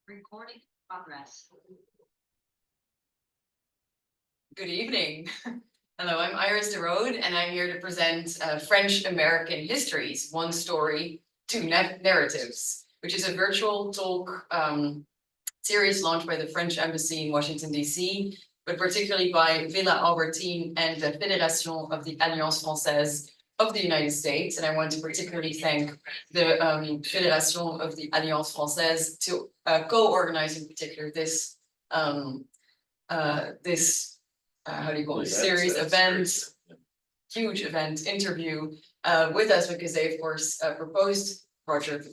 Recording progress. Good evening. Hello, I'm Iris de Rode, and I'm here to present French-American Histories, One Story, Two Narratives, which is a virtual talk series launched by the French Embassy in Washington, D.C., but particularly by Villa Albertine and the Fédération of the Alliance Française of the United States. And I want to particularly thank the Fédération of the Alliance Française to co-organize in particular this how do you call it, series event, huge event interview with us, because they of course proposed Roger,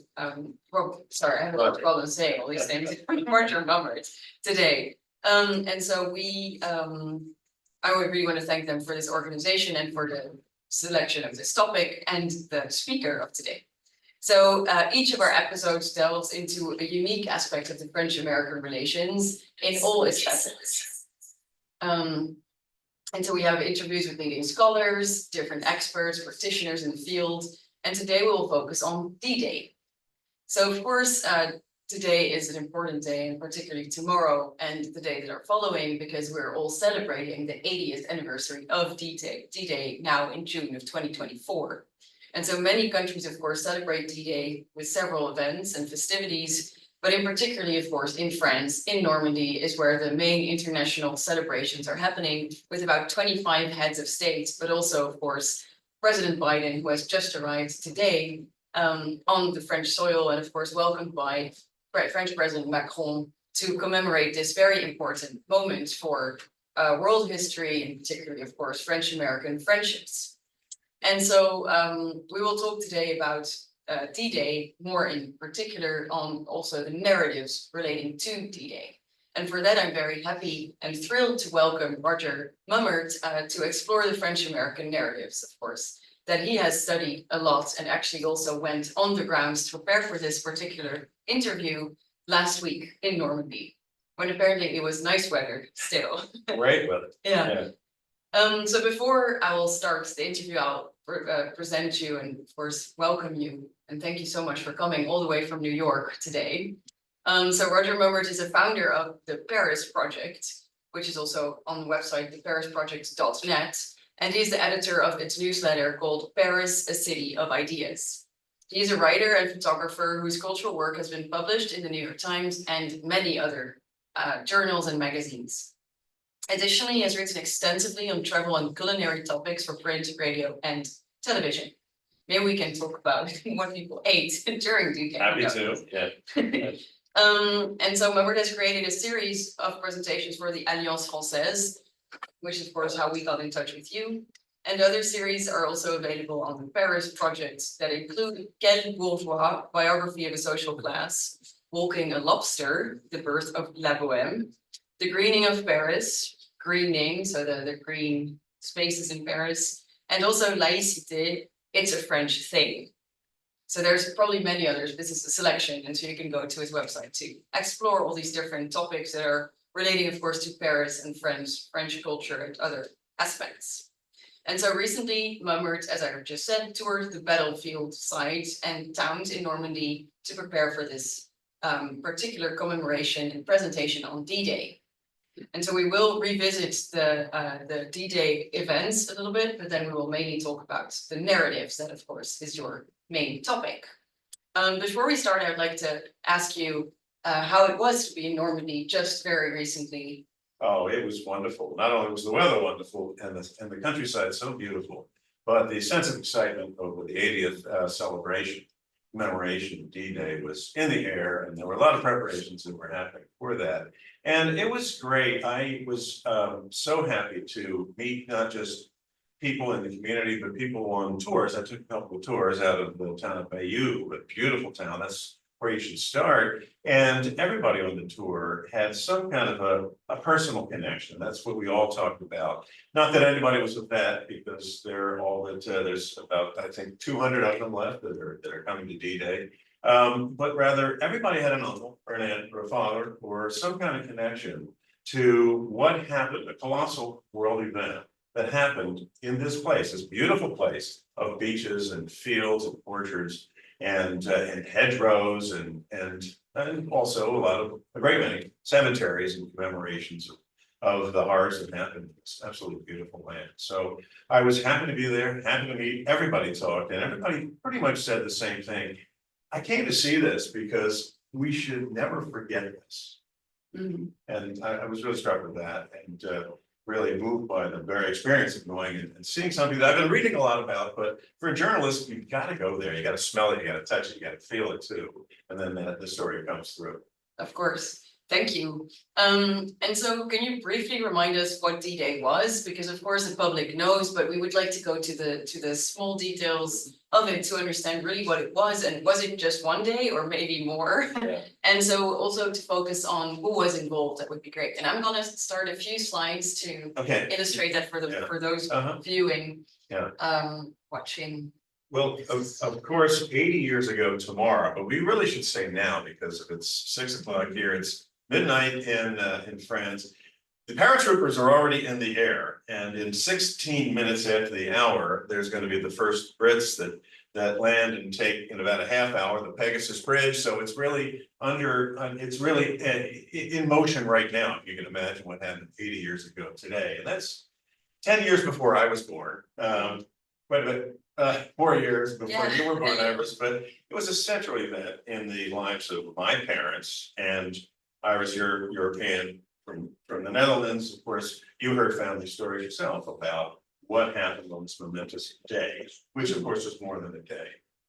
sorry, I have a problem saying all these names, Roger Mummert today. And so I would really want to thank them for this organization and for the selection of this topic and the speaker of today. So each of our episodes delves into a unique aspect of the French-American relations in all its facets. And so we have interviews with leading scholars, different experts, practitioners in the field, and today we will focus on D-Day. So of course, today is an important day, and particularly tomorrow and the day that are following, because we're all celebrating the 80th anniversary of D-Day now in June of 2024. And so many countries, of course, celebrate D-Day with several events and festivities, but in particularly, of course, in France, in Normandy, is where the main international celebrations are happening, with about 25 heads of states, but also, of course, President Biden, who has just arrived today on the French soil, and of course, welcomed by French President Macron to commemorate this very important moment for world history, and particularly, of course, French-American friendships. And so we will talk today about D-Day, more in particular on also the narratives relating to D-Day. And for that, I'm very happy and thrilled to welcome Roger Mummert to explore the French-American narratives, of course, that he has studied a lot and actually also went on the grounds to prepare for this particular interview last week in Normandy, when apparently it was nice weather still. Great weather. Yeah. So before I will start the interview, I'll present you and of course welcome you, and thank you so much for coming all the way from New York today. So Roger Mummert is a founder of the Paris Project, which is also on the website theparisproject.net, and he's the editor of its newsletter called Paris, a City of Ideas. He's a writer and photographer whose cultural work has been published in the New York Times and many other journals and magazines. Additionally, he has written extensively on travel and culinary topics for print, radio, and television. Maybe we can talk about what people ate during D-Day. Happy to, yeah. And so Mummert has created a series of presentations for the Alliance Française, which is of course how we got in touch with you. And other series are also available on the Paris Project that include Quel Bourgeois, Biography of a Social Class, Walking a Lobster, The Birth of La Bohème, The Greening of Paris, greening, so the green spaces in Paris, and also Laïcité, It's a French Thing. So there's probably many others. This is a selection, and so you can go to his website to explore all these different topics that are relating, of course, to Paris and French culture and other aspects. And so recently, Mummert, as I just said, toured the battlefield sites and towns in Normandy to prepare for this particular commemoration and presentation on D-Day. And so we will revisit the D-Day events a little bit, but then we will mainly talk about the narratives that, of course, is your main topic. Before we start, I would like to ask you how it was to be in Normandy just very recently. Oh, it was wonderful. Not only was the weather wonderful and the countryside so beautiful, but the sense of excitement over the 80th celebration, commemoration of D-Day was in the air, and there were a lot of preparations that were happening for that. And it was great. I was so happy to meet not just people in the community, but people on tours. I took a couple of tours out of the town of Bayeux, a beautiful town. That's where you should start. And everybody on the tour had some kind of a personal connection. That's what we all talked about. Not that anybody was with that, because they're all that there's about, I think, 200 of them left that are coming to D-Day. But rather, everybody had an uncle or an aunt or a father or some kind of connection to what happened, a colossal world event that happened in this place, this beautiful place of beaches and fields and orchards and hedgerows and and also a great many cemeteries and commemorations of the horrors that happened in this absolutely beautiful land. So I was happy to be there, happy to meet, everybody talked, and everybody pretty much said the same thing. I came to see this because we should never forget this. Mhm. And I was really struck with that and really moved by the very experience of going and seeing something that I've been reading a lot about, but for a journalist, you've got to go there, you got to smell it, you got to touch it, you got to feel it too. And then the story comes through. Of course. Thank you. And so can you briefly remind us what D-Day was? Because of course the public knows, but we would like to go to the small details of it to understand really what it was, and was it just one day or maybe more? Yeah. And so also to focus on who was involved, that would be great. And I'm gonna start a few slides to illustrate that for for those viewing, watching. Well, of course, 80 years ago tomorrow, but we really should say now because if it's 6 o'clock here, it's midnight in France. The paratroopers are already in the air, and in 16 minutes after the hour, there's going to be the first Brits that land and take in about a half hour the Pegasus Bridge. So it's really in motion right now. If you can imagine what happened 80 years ago today, and that's 10 years before I was born. Quite a bit. 4 years before you were born, Iris, but it was a central event in the lives of my parents. And Iris, you're European from the Netherlands. Of course, you heard family stories yourself about what happened on this momentous day, which of course was more than a day.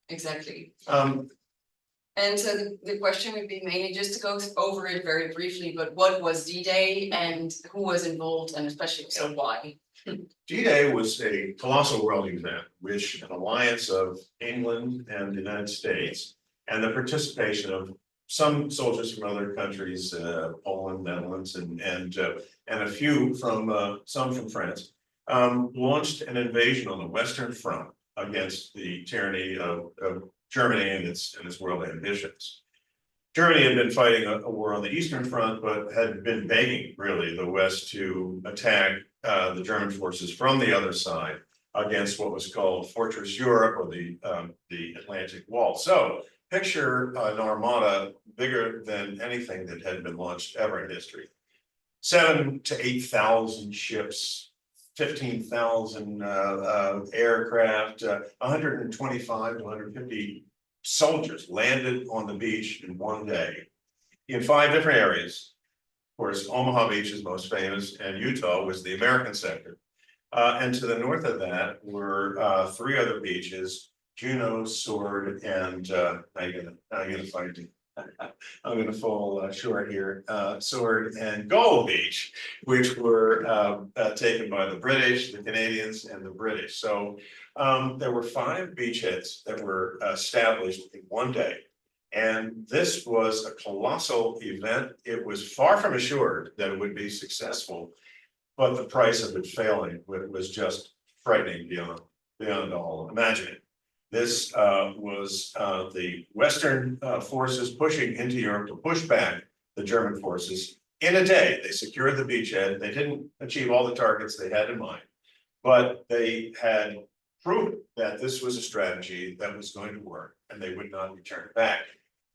Exactly. And so the question would be mainly just to go over it very briefly, but what was D-Day and who was involved, and especially so why? D-Day was a colossal world event, which an alliance of England and the United States and the participation of some soldiers from other countries, Poland, Netherlands, and a few from some from France, launched an invasion on the Western Front against the tyranny of Germany and its world ambitions. Germany had been fighting a war on the Eastern Front, but had been begging really the West to attack the German forces from the other side against what was called Fortress Europe, or the Atlantic Wall. So picture an armada bigger than anything that had been launched ever in history. 7,000 to 8,000 ships, 15,000 aircraft, 125 to 150 soldiers landed on the beach in one day in 5 different areas. Of course, Omaha Beach is most famous, and Utah was the American sector. And to the north of that were 3 other beaches: Juneau, Sword, and I'm gonna fall short here. Sword and Gull Beach, which were taken by the British, the Canadians, and the British. So there were 5 beachheads that were established in one day. And this was a colossal event. It was far from assured that it would be successful, but the price of it failing was just frightening beyond all imagining. This was the Western forces pushing into Europe to push back the German forces in a day. They secured the beachhead. They didn't achieve all the targets they had in mind, but they had proven that this was a strategy that was going to work, and they would not return back.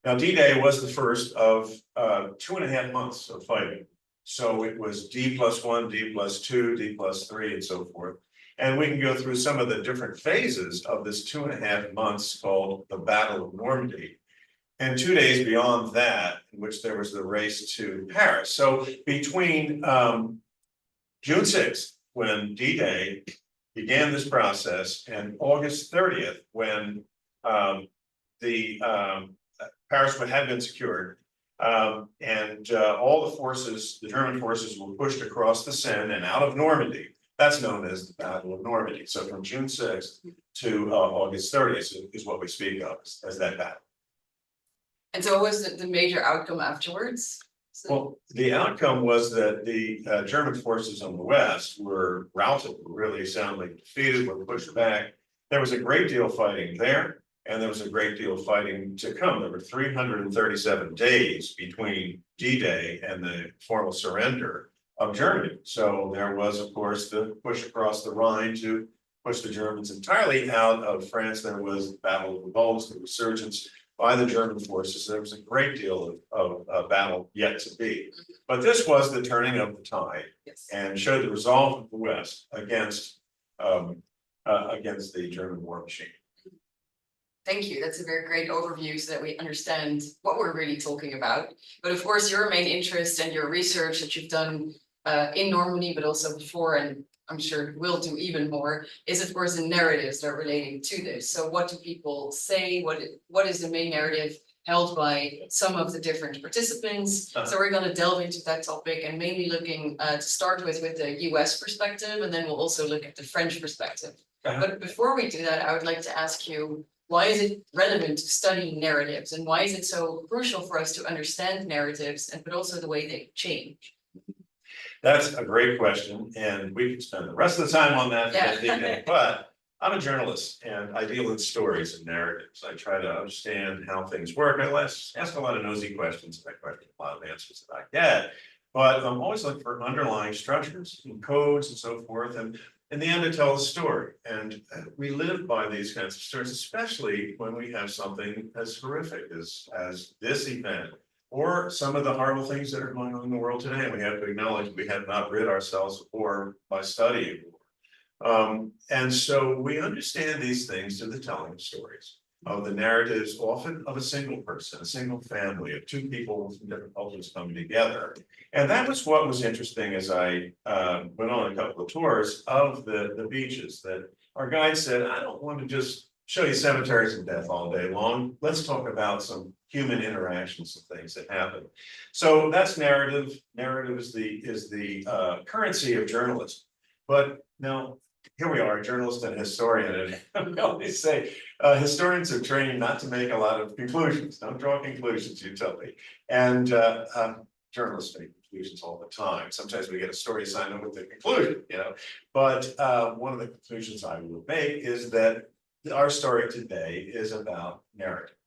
Now, D-Day was the first of 2.5 months of fighting. So it was D+1, D+2, D+3, and so forth. And we can go through some of the different phases of this 2.5 months called the Battle of Normandy. And 2 days beyond that, in which there was the race to Paris. So between June 6th, when D-Day began this process, and August 30th, when Paris had been secured, and all the forces, the German forces, were pushed across the Seine and out of Normandy. That's known as the Battle of Normandy. So from June 6th to August 30th is what we speak of as that battle. And so what was the major outcome afterwards? Well, the outcome was that the German forces on the west were routed, really soundly defeated, were pushed back. There was a great deal of fighting there, and there was a great deal of fighting to come. There were 337 days between D-Day and the formal surrender of Germany. So there was, of course, the push across the Rhine to push the Germans entirely out of France. There was the Battle of the Bulge, the resurgence by the German forces. There was a great deal of battle yet to be. But this was the turning of the tide Yes. and showed the resolve of the West against the German war machine. Thank you. That's a very great overview so that we understand what we're really talking about. But of course, your main interest and your research that you've done in Normandy, but also before, and I'm sure will do even more, is of course the narratives that are relating to this. So what do people say? What is the main narrative held by some of the different participants? So we're going to delve into that topic and mainly looking to start with the US perspective, and then we'll also look at the French perspective. But before we do that, I would like to ask you, why is it relevant to study narratives, and why is it so crucial for us to understand narratives, and but also the way they change? That's a great question, and we could spend the rest of the time on that. Yeah. But I'm a journalist and I deal with stories and narratives. I try to understand how things work. I ask a lot of nosy questions, and I question a lot of answers that I get. But I'm always looking for underlying structures and codes and so forth. And in the end, it tells a story. And we live by these kinds of stories, especially when we have something as horrific as this event, or some of the horrible things that are going on in the world today. And we have to acknowledge we have not rid ourselves of war by studying war. And so we understand these things through the telling of stories, of the narratives, often of a single person, a single family, of two people from different cultures coming together. And that was what was interesting as I went on a couple of tours of the beaches, that our guide said, I don't want to just show you cemeteries and death all day long. Let's talk about some human interactions and things that happen. So that's narrative. Narrative is the currency of journalism. But now, here we are, a journalist and a historian, and I always say historians are trained not to make a lot of conclusions. Don't draw conclusions, you tell me. And journalists make conclusions all the time. Sometimes we get a story signed up with the conclusion, you know. But one of the conclusions I will make is that our story today is about narratives.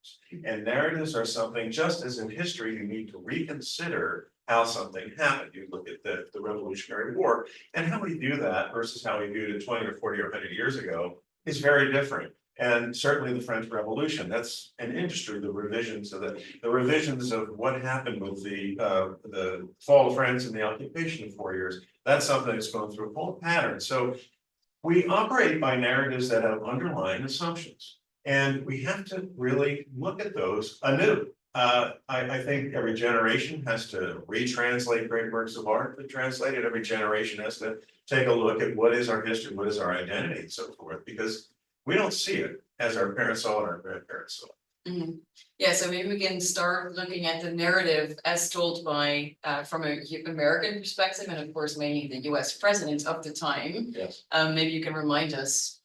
And narratives are something, just as in history, you need to reconsider how something happened. You look at the Revolutionary War, and how we do that versus how we viewed it 20 or 40 or 100 years ago is very different. And certainly the French Revolution, that's an industry, the revisions of the revisions of what happened with the fall of France and the occupation of 4 years. That's something that's going through a whole pattern. So we operate by narratives that have underlying assumptions, and we have to really look at those anew. I think every generation has to retranslate great works of art that translated. Every generation has to take a look at what is our history, what is our identity, and so forth, because we don't see it as our parents saw it, our grandparents saw it. Mm-hmm. Yeah, so maybe we can start looking at the narrative as told by, from a American perspective, and of course, mainly the US president of the time. Yes. Maybe you can remind us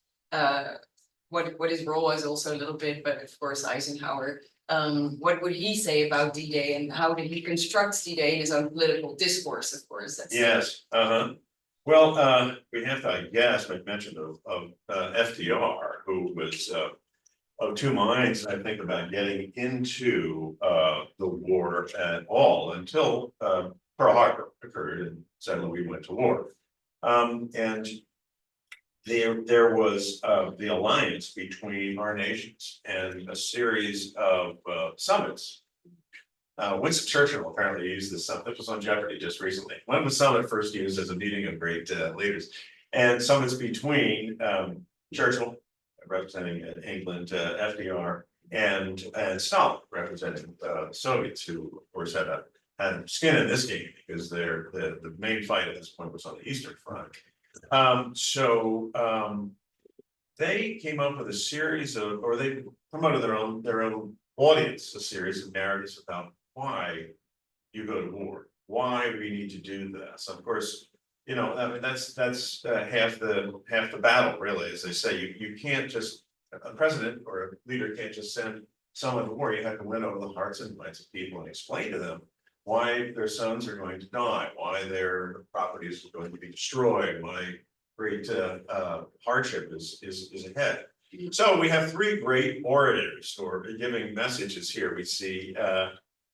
what his role was also a little bit, but of course, Eisenhower. What would he say about D-Day, and how did he construct D-Day in his own political discourse, of course? That's yes, well, we have to, I guess, make mention of FDR, who was of two minds, I think, about getting into the war at all until Pearl Harbor occurred and suddenly we went to war. And there was the alliance between our nations and a series of summits. Winston Churchill apparently used this summit. This was on Jeopardy just recently. When was summit first used as a meeting of great leaders? And summits between Churchill, representing England, FDR, and Stalin, representing the Soviets, who of course had skin in this game because the main fight at this point was on the Eastern Front. They came up with a series of, or they promoted their own audience, a series of narratives about why you go to war, why we need to do this. Of course, you know, I mean, that's half the battle, really. As they say, you can't just, a president or a leader can't just send someone to war. You have to win over the hearts and minds of people and explain to them why their sons are going to die, why their properties are going to be destroyed, why great hardship is ahead. So we have three great orators who are giving messages here. We see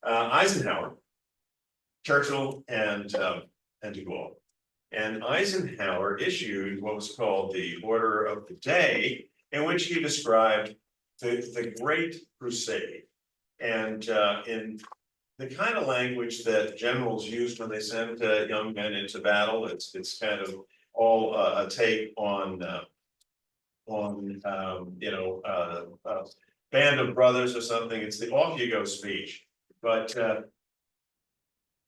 Eisenhower, Churchill, and de Gaulle. And Eisenhower issued what was called the Order of the Day, in which he described the Great Crusade, And in the kind of language that generals used when they sent young men into battle, it's kind of all a take on band of brothers or something. It's the off you go speech, but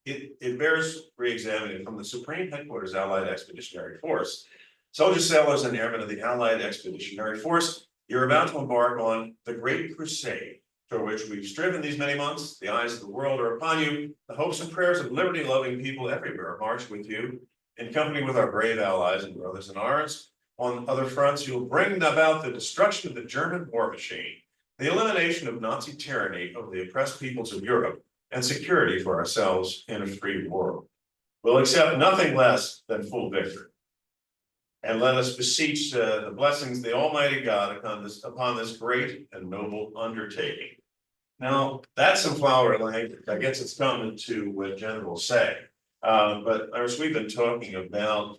it bears re-examining. From the Supreme Headquarters Allied Expeditionary Force, soldiers, sailors, and airmen of the Allied Expeditionary Force, you're about to embark on the Great Crusade, for which we've striven these many months. The eyes of the world are upon you. The hopes and prayers of liberty-loving people everywhere march with you, in company with our brave allies and brothers in arms. On other fronts, you'll bring about the destruction of the German war machine, the elimination of Nazi tyranny over the oppressed peoples of Europe, and security for ourselves in a free world. We'll accept nothing less than full victory. And let us beseech the blessings of the Almighty God upon this great and noble undertaking. Now, that's some flowery language. I guess it's coming to what generals say. But as we've been talking about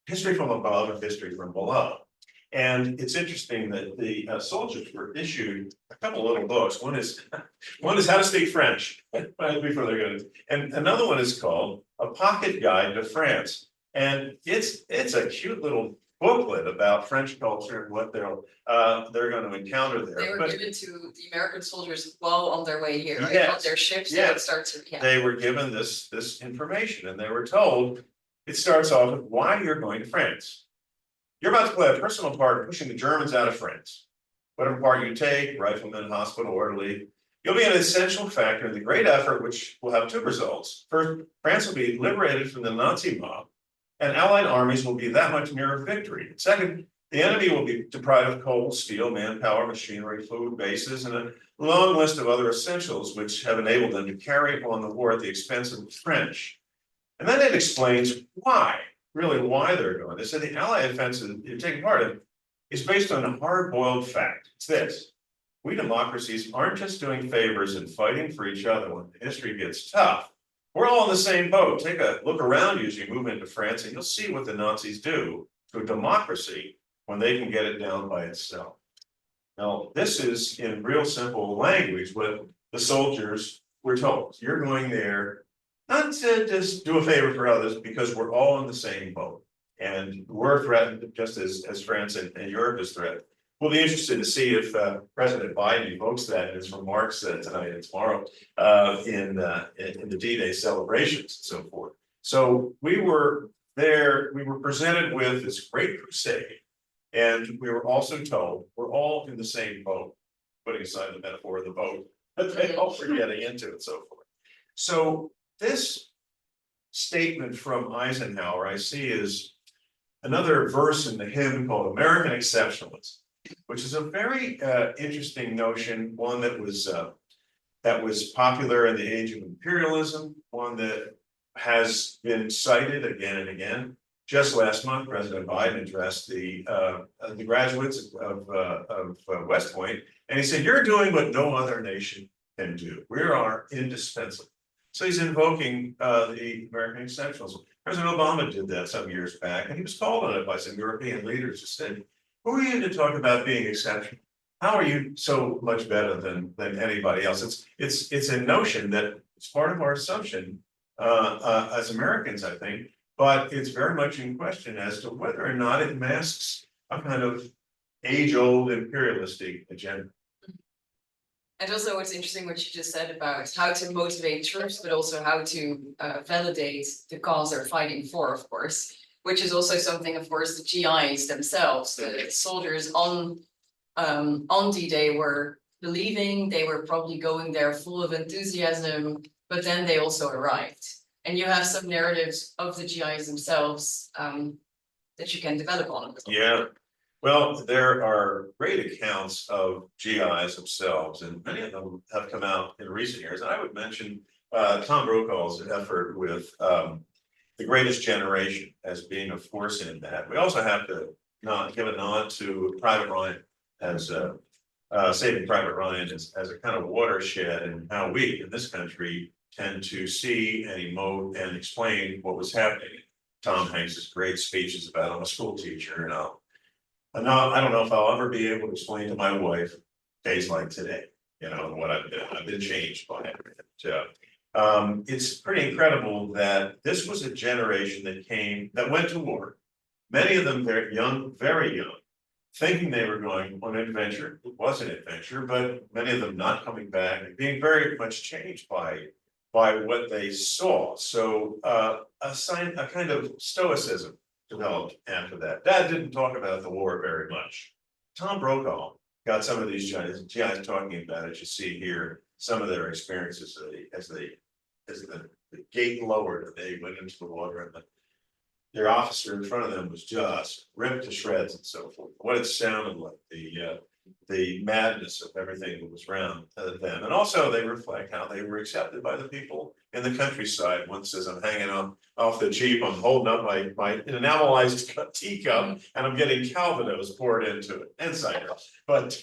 history from above and history from below. And it's interesting that the soldiers were issued a couple little books. One is How to Speak French, before they're going to, and another one is called A Pocket Guide to France. And it's a cute little booklet about French culture and what they're going to encounter there. They were given to the American soldiers while on their way here, right? Yes, On their ships, yes. they would start to, yeah. They were given this information, and they were told, it starts off with why you're going to France. You're about to play a personal part in pushing the Germans out of France. Whatever part you take, rifleman, hospital, orderly, you'll be an essential factor in the great effort, which will have two results. First, France will be liberated from the Nazi mob, and Allied armies will be that much nearer victory. Second, the enemy will be deprived of coal, steel, manpower, machinery, food, bases, and a long list of other essentials which have enabled them to carry on the war at the expense of the French. And then it explains why, really why they're doing this. And the Allied offensive you're taking part in is based on a hard-boiled fact. It's this: we democracies aren't just doing favors and fighting for each other when history gets tough. We're all in the same boat. Take a look around you as you move into France, and you'll see what the Nazis do to a democracy when they can get it down by itself. Now, this is in real simple language what the soldiers were told. You're going there not to just do a favor for others, because we're all in the same boat. And we're threatened just as France and Europe is threatened. We'll be interested to see if President Biden evokes that in his remarks tonight and tomorrow in the D-Day celebrations and so forth. So we were there, we were presented with this great crusade, and we were also told we're all in the same boat, putting aside the metaphor of the boat that they all were getting into and so forth. So this statement from Eisenhower I see is another verse in the hymn called American Exceptionalism, which is a very interesting notion, one that was popular in the age of imperialism, one that has been cited again and again. Just last month, President Biden addressed the graduates of West Point, and he said, "You're doing what no other nation can do. We are indispensable." So he's invoking the American exceptionalism. President Obama did that some years back, and he was called on it by some European leaders who said, "Who are you to talk about being exceptional? How are you so much better than anybody else?" It's a notion that it's part of our assumption as Americans, I think, but it's very much in question as to whether or not it masks a kind of age-old imperialistic agenda. And also what's interesting what you just said about how to motivate troops, but also how to validate the cause they're fighting for, of course, which is also something, of course, the GIs themselves, the soldiers on D-Day were believing. They were probably going there full of enthusiasm, but then they also arrived. And you have some narratives of the GIs themselves that you can develop on. Yeah. Well, there are great accounts of GIs themselves, and many of them have come out in recent years. And I would mention Tom Brokaw's effort with The Greatest Generation as being a force in that. We also have to give a nod to Private Ryan as Saving Private Ryan as a kind of watershed in how we in this country tend to see and emote and explain what was happening. Tom Hanks's great speeches about I'm a school teacher, and I don't know if I'll ever be able to explain to my wife days like today. you know, what I've been changed by it. It's pretty incredible that this was a generation that went to war. Many of them very young, thinking they were going on an adventure. It was an adventure, but many of them not coming back and being very much changed by what they saw. So a kind of stoicism developed after that. Dad didn't talk about the war very much. Tom Brokaw got some of these GIs talking about it. You see here some of their experiences as the gate lowered and they went into the water, and their officer in front of them was just ripped to shreds and so forth. What it sounded like, the madness of everything that was around them. And also they reflect how they were accepted by the people in the countryside. One says, I'm hanging off the Jeep, I'm holding up my enamelized teacup, and I'm getting Calvados poured into it, and cider. But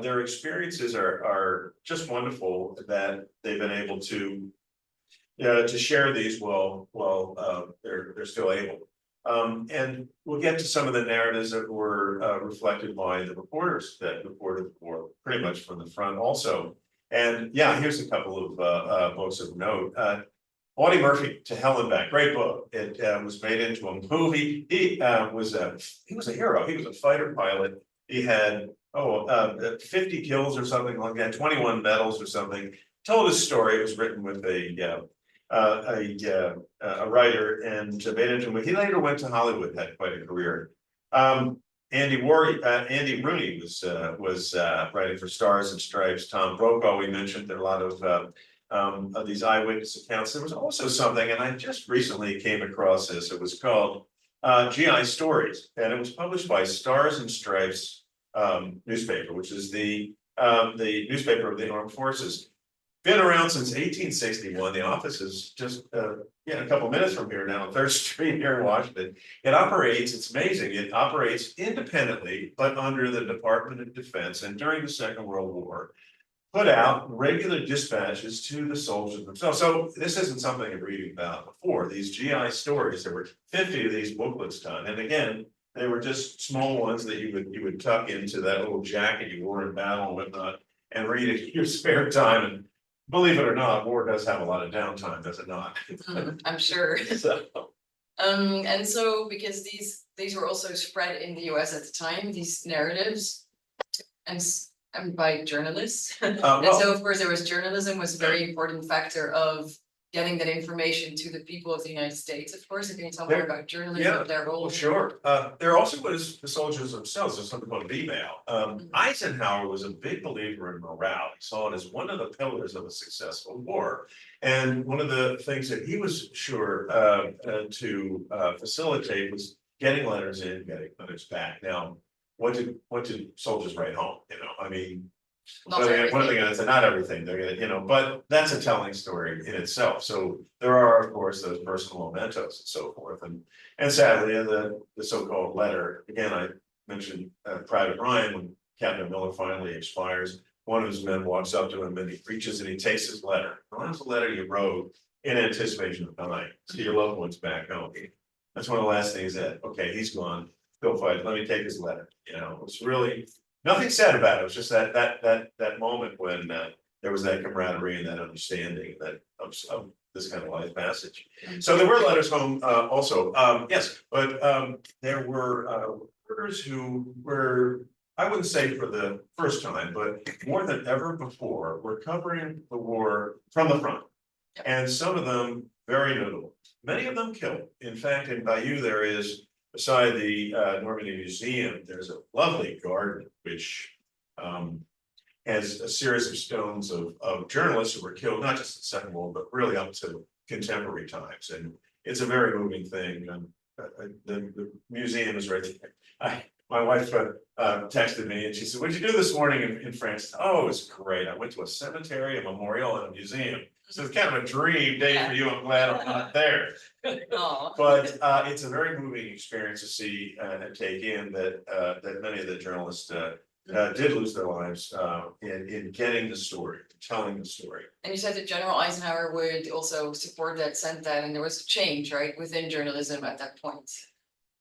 their experiences are just wonderful that they've been able to share these while they're still able. And we'll get to some of the narratives that were reflected by the reporters that reported the war pretty much from the front also. And yeah, here's a couple of books of note. Audie Murphy, To Hell and Back, great book. It was made into a movie. He was a hero. He was a fighter pilot. He had 50 kills or something like that, 21 medals or something. Told his story. It was written with a writer and made into a movie. He later went to Hollywood, had quite a career. Andy Rooney was writing for Stars and Stripes. Tom Brokaw, we mentioned, there are a lot of these eyewitness accounts. There was also something, and I just recently came across this. It was called GI Stories, and it was published by Stars and Stripes newspaper, which is the newspaper of the armed forces. Been around since 1861. The office is just a couple minutes from here now on 3rd Street here in Washington. It operates, it's amazing, it operates independently, but under the Department of Defense, and during the Second World War, put out regular dispatches to the soldiers themselves. So this isn't something I'm reading about before. These GI stories, there were 50 of these booklets done. And again, they were just small ones that you would tuck into that little jacket you wore in battle and whatnot, and read it in your spare time. And believe it or not, war does have a lot of downtime, does it not? I'm sure. So. And so because these were also spread in the US at the time, these narratives, and by journalists. And so of course there was journalism was a very important factor of getting that information to the people of the United States. Of course, if you can tell more about journalism, their role. Well, sure. There also was the soldiers themselves. There's something called V-mail. Eisenhower was a big believer in morale. He saw it as one of the pillars of a successful war. And one of the things that he was sure to facilitate was getting letters in, getting letters back. Now, what did soldiers write home? You know, I mean, what are they gonna say? Not everything. They're gonna, but that's a telling story in itself. So there are, of course, those personal mementos and so forth. And sadly, the so-called letter, again, I mentioned Private Ryan, when Captain Miller finally expires, one of his men walks up to him and he reaches and he takes his letter. Well, that's the letter you wrote in anticipation of dying. See your loved ones back home. That's one of the last things that, okay, he's gone, go fight, let me take his letter. You know, it was really nothing said about it. It was just that moment when there was that camaraderie and that understanding that of this kind of life passage. So there were letters home also. Yes, but there were workers who were, I wouldn't say for the first time, but more than ever before, were covering the war from the front. And some of them very notable. Many of them killed. In fact, in Bayeux, there is, beside the Normandy Museum, there's a lovely garden which has a series of stones of journalists who were killed, not just in the Second World, but really up to contemporary times. And it's a very moving thing. The museum is right there. My wife texted me and she said, "What'd you do this morning in France?" "Oh, it was great. I went to a cemetery, a memorial, and a museum." So it's kind of a dream day for you. I'm glad I'm not there. But it's a very moving experience to see and take in that many of the journalists did lose their lives in getting the story, telling the story. And you said that General Eisenhower would also support that, sent that, and there was a change, right, within journalism at that point.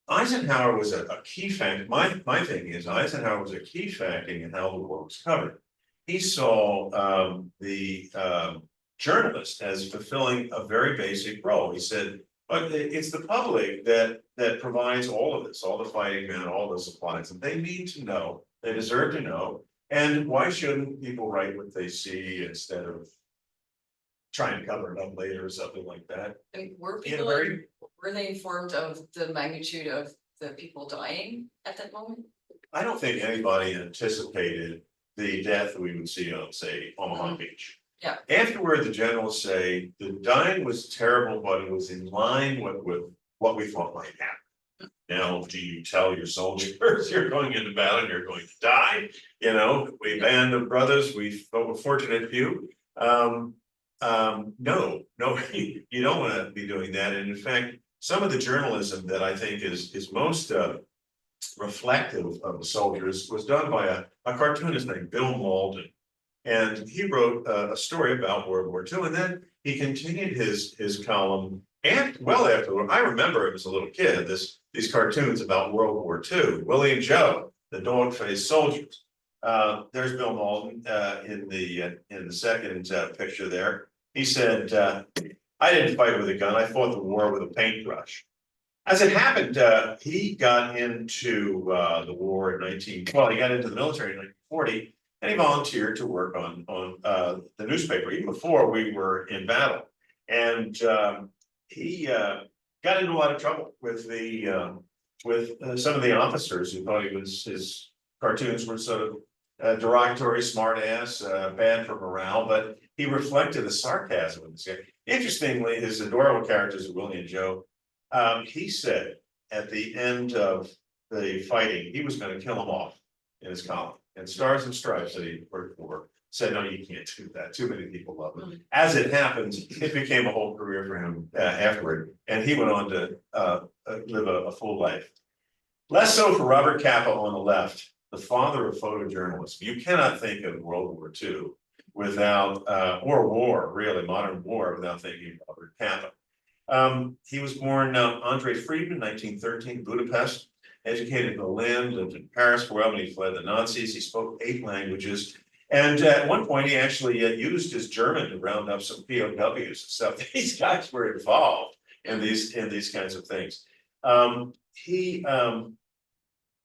Eisenhower was a key factor. My thinking is Eisenhower was a key factor in how the war was covered. He saw the journalist as fulfilling a very basic role. He said, but it's the public that provides all of this, all the fighting men, all the supplies, and they need to know, they deserve to know. And why shouldn't people write what they see instead of trying to cover it up later or something like that? And were In a people, very, were they informed of the magnitude of the people dying at that moment? I don't think anybody anticipated the death we would see on, say, Omaha Beach. Yeah. Afterward, the generals say the dying was terrible, but it was in line with what we thought might happen. Now, do you tell your soldiers you're going into battle and you're going to die? You know, we band of brothers, we were fortunate few. No, you don't want to be doing that. And in fact, some of the journalism that I think is most reflective of the soldiers was done by a cartoonist named Bill Malden. And he wrote a story about World War II, and then he continued his column. And well after, I remember as a little kid, these cartoons about World War II, Willie and Joe, the dog-faced soldiers. There's Bill Malden in the second picture there. He said, I didn't fight with a gun, I fought the war with a paintbrush. As it happened, he got into the war in he got into the military in 1940, and he volunteered to work on the newspaper, even before we were in battle. And he got into a lot of trouble with some of the officers who thought his cartoons were sort of derogatory, smart ass, bad for morale, but he reflected the sarcasm of this guy. Interestingly, his adorable characters, Willie and Joe, he said at the end of the fighting, he was going to kill them off in his column. And Stars and Stripes that he worked for said, no, you can't do that. Too many people love him. As it happens, it became a whole career for him afterward. And he went on to live a full life. Less so for Robert Capa on the left, the father of photojournalism. You cannot think of World War II without, or war, really, modern war, without thinking of Robert Capa. He was born Andre Friedman, 1913, Budapest, educated in Berlin, lived in Paris for a while when he fled the Nazis. He spoke 8 languages. And at one point, he actually used his German to round up some POWs and stuff. These guys were involved in these kinds of things.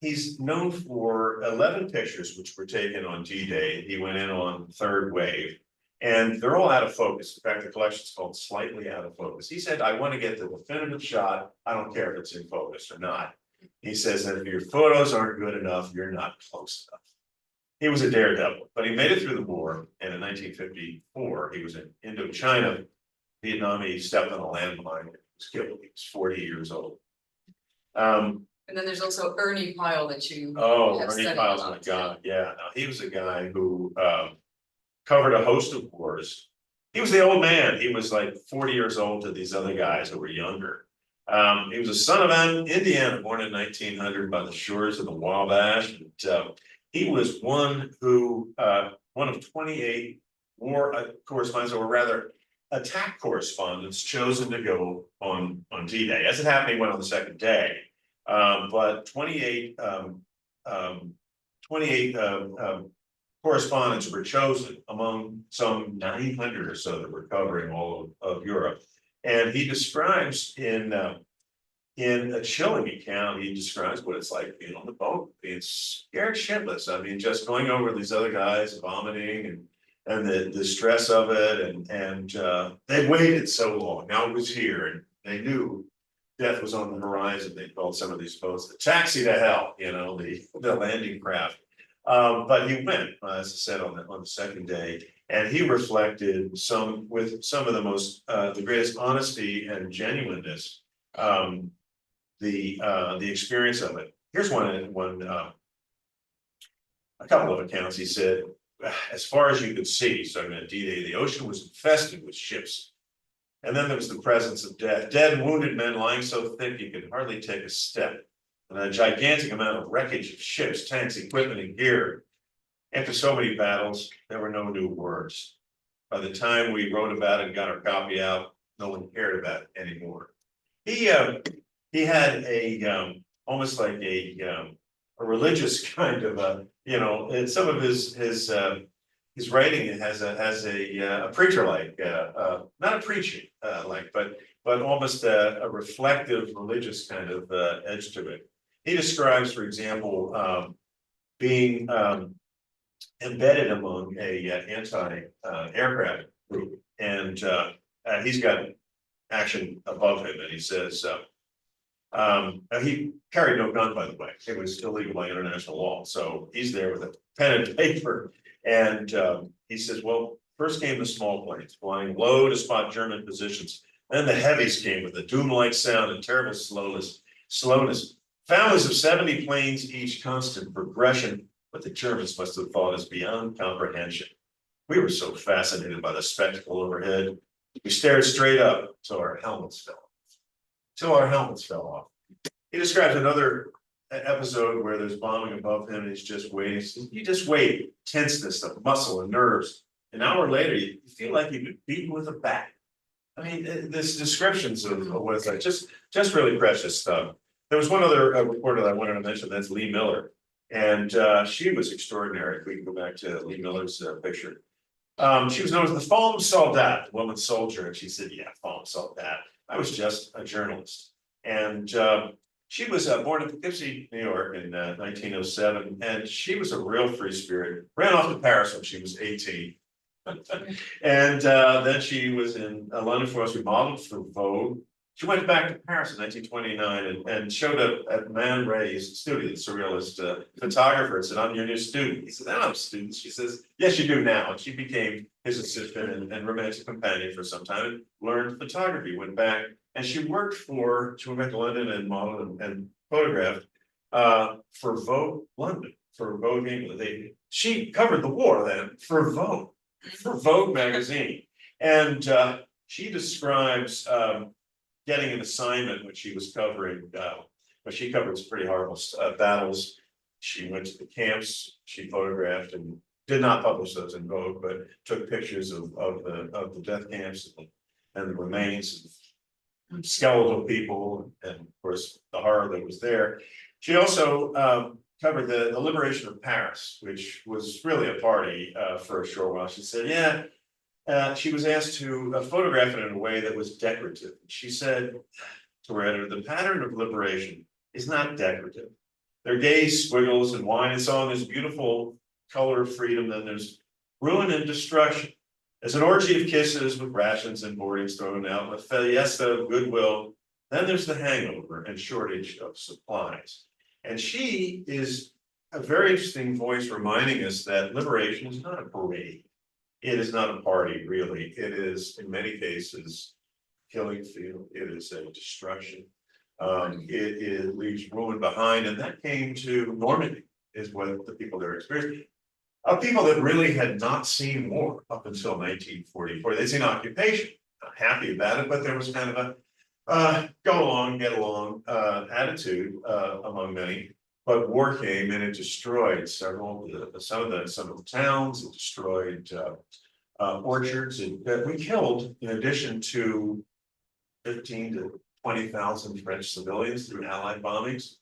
He's known for 11 pictures which were taken on D-Day. He went in on third wave, and they're all out of focus. In fact, the collection's called Slightly Out of Focus. He said, I want to get the definitive shot. I don't care if it's in focus or not. He says that if your photos aren't good enough, you're not close enough. He was a daredevil, but he made it through the war. And in 1954, he was in Indochina, Vietnam. He stepped on a landmine and was killed. He was 40 years old. And then there's also Ernie Pyle that you. Ernie Pyle's my God. Yeah, no, he was a guy who covered a host of wars. He was the old man. He was like 40 years old to these other guys who were younger. He was a son of Indiana, born in 1900 by the shores of the Wabash. And, he was one of 28 war correspondents, or rather attack correspondents, chosen to go on D-Day. As it happened, he went on the second day. But 28 correspondents were chosen among some 900 or so that were covering all of Europe. And he describes in a chilling account, he describes what it's like being on the boat, being scared shitless. I mean, just going over these other guys, vomiting and the stress of it. And they waited so long. Now it was here, and they knew death was on the horizon. They called some of these boats the taxi to hell, you know, the landing craft. But he went, as I said, on the second day, and he reflected with some of the most the greatest honesty and genuineness the experience of it. Here's a couple of accounts. He said, as far as you could see, starting at D-Day, the ocean was infested with ships. And then there was the presence of dead and wounded men lying so thick you could hardly take a step. And a gigantic amount of wreckage of ships, tanks, equipment, and gear. After so many battles, there were no new words. By the time we wrote about it and got our copy out, no one cared about it anymore. He had almost like a religious kind of and some of his writing has a preacher like, not a preaching like, but almost a reflective religious kind of edge to it. He describes, for example, being embedded among a anti-aircraft group, and he's got action above him, and he says he carried no gun, by the way. It was illegal by international law. So he's there with a pen and paper, and he says, well, first came the small planes flying low to spot German positions. Then the heavies came with a doom-like sound and terrible slowness. Families of 70 planes each, constant progression. What the Germans must have thought is beyond comprehension. We were so fascinated by the spectacle overhead. We stared straight up till our helmets fell off. He describes another episode where there's bombing above him and he's just waiting. He says, you just wait, tenseness of muscle and nerves. An hour later, you feel like you've been beaten with a bat. I mean, this descriptions of what it's like, just really precious stuff. There was one other reporter that I wanted to mention, that's Lee Miller. And she was extraordinary. If we can go back to Lee Miller's picture. She was known as the femme soldat, the woman soldier. And she said, yeah, femme soldat. I was just a journalist. And she was born in Poughkeepsie, New York in 1907. And she was a real free spirit. Ran off to Paris when she was 18. And then she was in London for us. We modeled for Vogue. She went back to Paris in 1929 and showed up at Man Ray's studio, the surrealist photographer, and said, I'm your new student. He said, I don't have students. She says, yes, you do now. And she became his assistant and romantic companion for some time, and learned photography, went back, and she went back to London and modeled and photographed for Vogue London, for Vogue England. She covered the war then for Vogue magazine. And she describes getting an assignment when she was covering, but she covered some pretty horrible battles. She went to the camps, she photographed and did not publish those in Vogue, but took pictures of the death camps and the remains of skeletal people, and of course the horror that was there. She also covered the liberation of Paris, which was really a party for a short while. She said, yeah. She was asked to photograph it in a way that was decorative. She said to her editor, the pattern of liberation is not decorative. There are gay squiggles and wine and so on. There's beautiful color of freedom. Then there's ruin and destruction. There's an orgy of kisses with rations and boardings thrown out, a fiesta of goodwill. Then there's the hangover and shortage of supplies. And she is a very interesting voice reminding us that liberation is not a parade. It is not a party, really. It is, in many cases, killing field. It is a destruction. It leaves ruin behind, and that came to Normandy, is what the people there experienced. People that really had not seen war up until 1944. They'd seen occupation, not happy about it, but there was kind of a go along, get along attitude among many. But war came and it destroyed some of the towns. It destroyed orchards, and we killed, in addition to 15,000 to 20,000 French civilians through Allied bombings.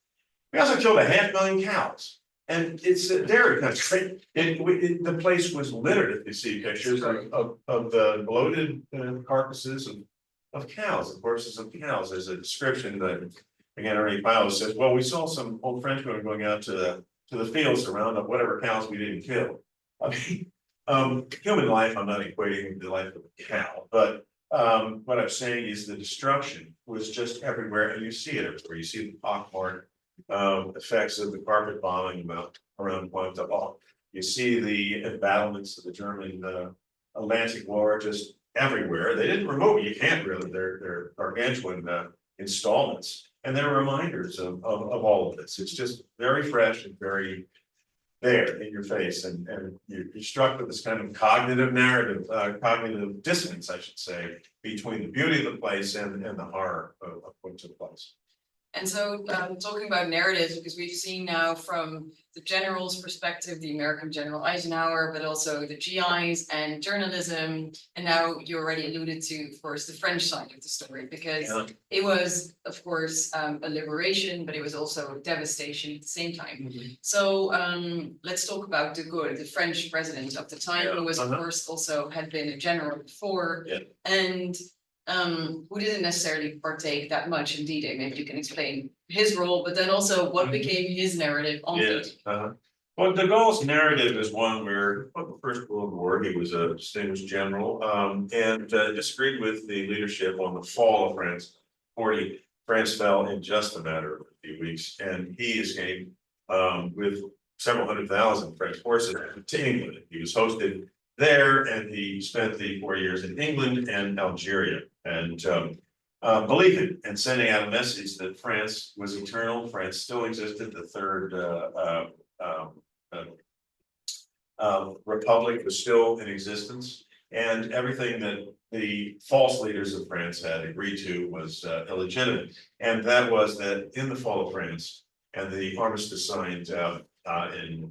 We also killed 500,000 cows, and it's a dairy country. The place was littered. If you see pictures of the bloated carcasses of cows, of horses of cows. There's a description that. Again, Ernie Pyle says, well, we saw some old Frenchmen going out to the fields to round up whatever cows we didn't kill. I mean, human life, I'm not equating the life of a cow, but what I'm saying is the destruction was just everywhere, and you see it everywhere. You see the pockmarked effects of the carpet bombing around Pointe du Hoc. You see the embattlements of the German Atlantic War just everywhere. They didn't remove, you can't really, they're gargantuan installments. And they're reminders of all of this. It's just very fresh and very there in your face. And you're struck with this kind of cognitive narrative, cognitive dissonance, I should say, between the beauty of the place and the horror of what took place. And so, talking about narratives, because we've seen now from the general's perspective, the American General Eisenhower, but also the GIs and journalism. And now you already alluded to, of course, the French side of the story, because it was, of course, a liberation, but it was also devastation at the same time. So let's talk about de Gaulle, the French president of the time, who was, of course, also had been a general before. And who didn't necessarily partake that much in D-Day. Maybe you can explain his role, but then also what became his narrative on D-Day. Well, de Gaulle's narrative is one where, the First World War, he was a distinguished general, and disagreed with the leadership on the fall of France. France fell in just a matter of a few weeks, and he escaped with several 100,000 French forces to England. He was hosted there, and he spent the 4 years in England and Algeria, and believing and sending out a message that France was eternal. France still existed. The third republic was still in existence, and everything that the false leaders of France had agreed to was illegitimate. And that was that in the fall of France and the armistice signed in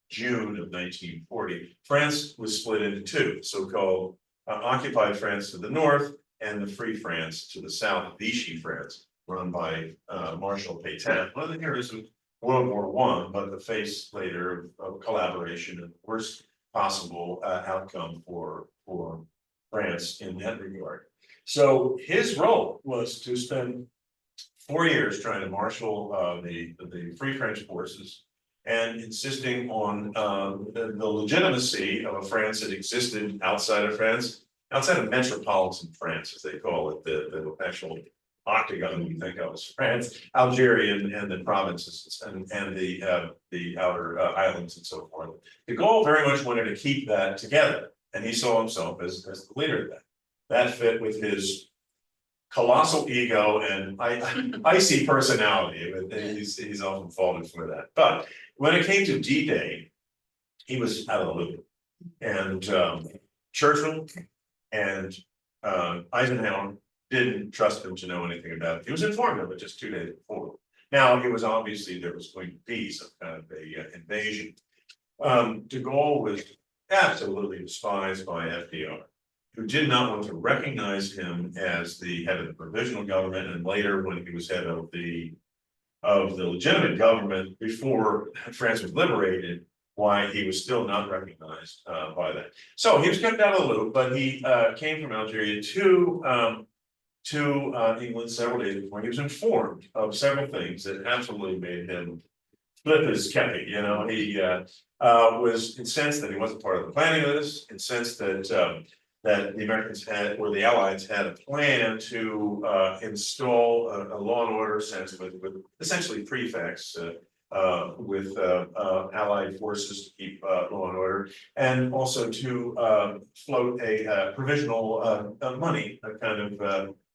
June of 1940, France was split into two, so-called occupied France to the north and the Free France to the south, Vichy France, run by Marshal Pétain, one of the heroes of World War I, but the face later of collaboration and worst possible outcome for France in that regard. So his role was to spend 4 years trying to marshal the Free French forces and insisting on the legitimacy of a France that existed outside of France, outside of metropolitan France, as they call it, the actual octagon we think of as France, Algeria and the provinces and the outer islands and so forth. De Gaulle very much wanted to keep that together, and he saw himself as the leader of that. That fit with his colossal ego and icy personality. He's often faulted for that. But when it came to D-Day, he was out of the loop, and Churchill and Eisenhower didn't trust him to know anything about it. He was informed of it just 2 days before. Now, it was obviously there was going to be some kind of a invasion. De Gaulle was absolutely despised by FDR, who did not want to recognize him as the head of the provisional government, and later when he was head of the legitimate government before France was liberated, why he was still not recognized by that. So he was kept out of the loop, but he came from Algeria to England several days before. He was informed of several things that absolutely made him flip his kepi. You know, he was incensed that he wasn't part of the planning of this, incensed that that the Americans had, or the Allies had, a plan to install a law and order sense with essentially prefects with Allied forces to keep law and order, and also to float a provisional money, a kind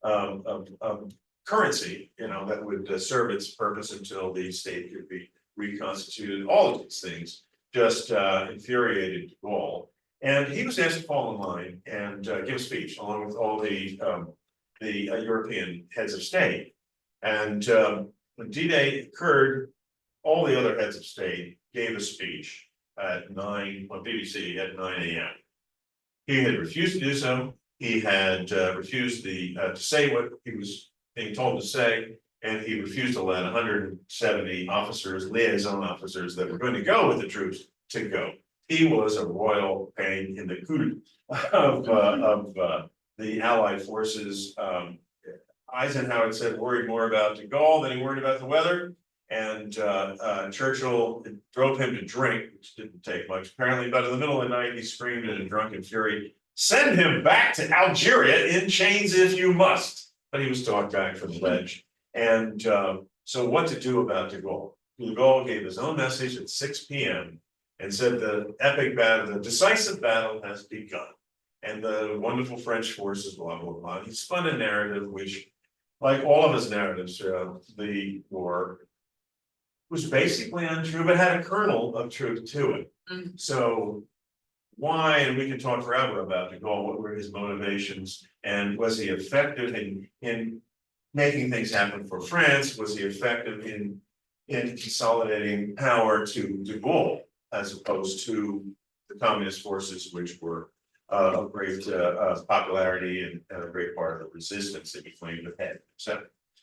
of currency, you know, that would serve its purpose until the state could be reconstituted. All of these things just infuriated de Gaulle. And he was asked to fall in line and give a speech along with all the European heads of state. And when D-Day occurred, all the other heads of state gave a speech at 9 on BBC at 9 a.m. He had refused to do so. He had refused to say what he was being told to say, and he refused to let 170 officers, liaison officers that were going to go with the troops, to go. He was a royal pain in the cul of the Allied forces. Eisenhower said worried more about de Gaulle than he worried about the weather, and Churchill drove him to drink, which didn't take much apparently. But in the middle of the night, he screamed in a drunken fury, "Send him back to Algeria in chains if you must." But he was talked back from the ledge. And so, what to do about de Gaulle? De Gaulle gave his own message at 6 p.m. and said the epic battle, the decisive battle has begun. And the wonderful French forces, blah, blah, blah. He spun a narrative which, like all of his narratives throughout the war, was basically untrue, but had a kernel of truth to it. So why, and we can talk forever about de Gaulle, what were his motivations, and was he effective in making things happen for France was the effect of in consolidating power to de Gaulle, as opposed to the communist forces, which were of great popularity and a great part of the resistance that he claimed to have.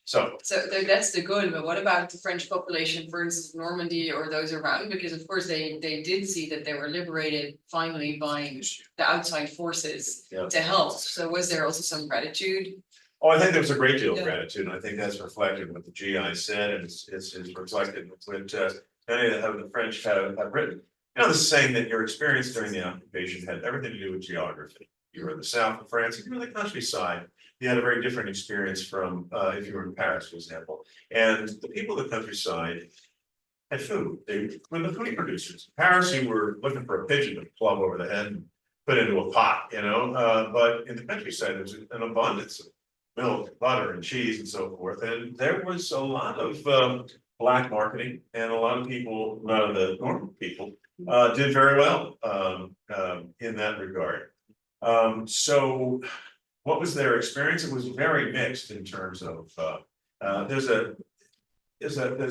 So that's the good, but what about the French population, for instance, Normandy or those around? Because of course they did see that they were liberated finally by the outside forces to help. So was there also some gratitude? oh, I think there was a great deal of gratitude, and I think that's reflected in what the GI said, and it's reflected with many of the French have written. You know, the saying that your experience during the occupation had everything to do with geography. You were in the south of France, if you were in the countryside, you had a very different experience from if you were in Paris, for example. And the people of the countryside had food. They were the food producers. In Paris, you were looking for a pigeon to club over the head and put into a pot, you know. But in the countryside, there was an abundance of milk, butter, and cheese, and so forth. And there was a lot of black marketing, and a lot of people, a lot of the normal people, did very well in that regard. So what was their experience? It was very mixed in terms of there's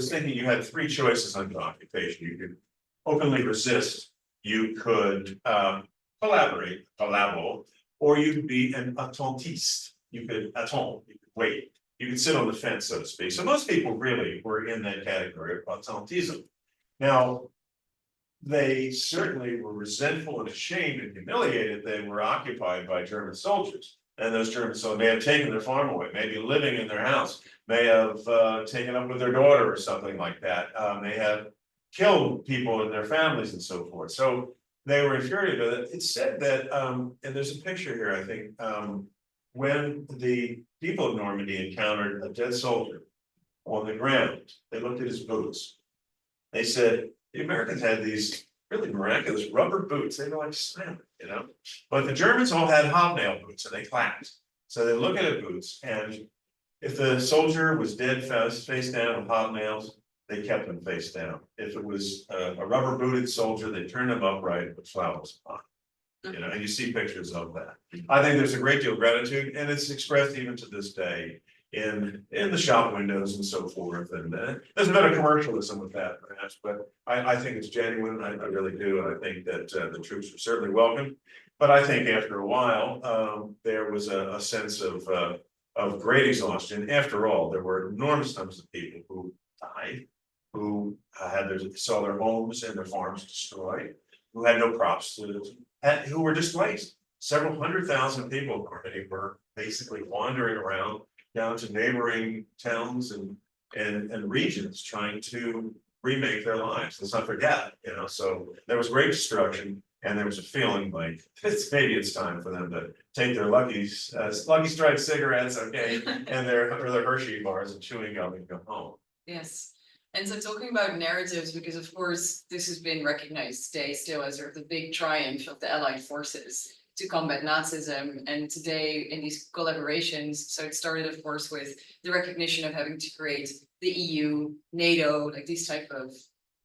thinking you had three choices under occupation. You could openly resist, you could collaborate, collabo, or you could be an attentiste. You could wait. You could sit on the fence, so to speak. So most people really were in that category of attentism. Now, they certainly were resentful and ashamed and humiliated. They were occupied by German soldiers. And those German soldiers may have taken their farm away, maybe living in their house, may have taken up with their daughter or something like that, may have killed people in their families and so forth. So they were infuriated. It's said that, and there's a picture here, I think, when the people of Normandy encountered a dead soldier on the ground, they looked at his boots. They said, the Americans had these really miraculous rubber boots. They were like slammed, you know. But the Germans all had hobnail boots, and they clapped. So they look at the boots, and if the soldier was dead face down with hobnails, they kept him face down. If it was a rubber booted soldier, they turned him upright and put flowers on. You know, and you see pictures of that. I think there's a great deal of gratitude, and it's expressed even to this day in the shop windows and so forth. And there's a bit of commercialism with that, perhaps, but I think it's genuine. I really do, and I think that the troops were certainly welcome. But I think after a while, there was a sense of great exhaustion. After all, there were enormous numbers of people who died, who saw their homes and their farms destroyed, who had no crops who were displaced. Several 100,000 people already were basically wandering around down to neighboring towns and regions trying to remake their lives. Let's not forget, you know, so there was great destruction, and there was a feeling like maybe it's time for them to take their Lucky Strike cigarettes, okay, and their Hershey bars and chewing gum and go home. Yes. And so talking about narratives, because of course, this has been recognized today still as sort of the big triumph of the Allied forces to combat Nazism. And today in these collaborations, so it started, of course, with the recognition of having to create the EU, NATO, like these type of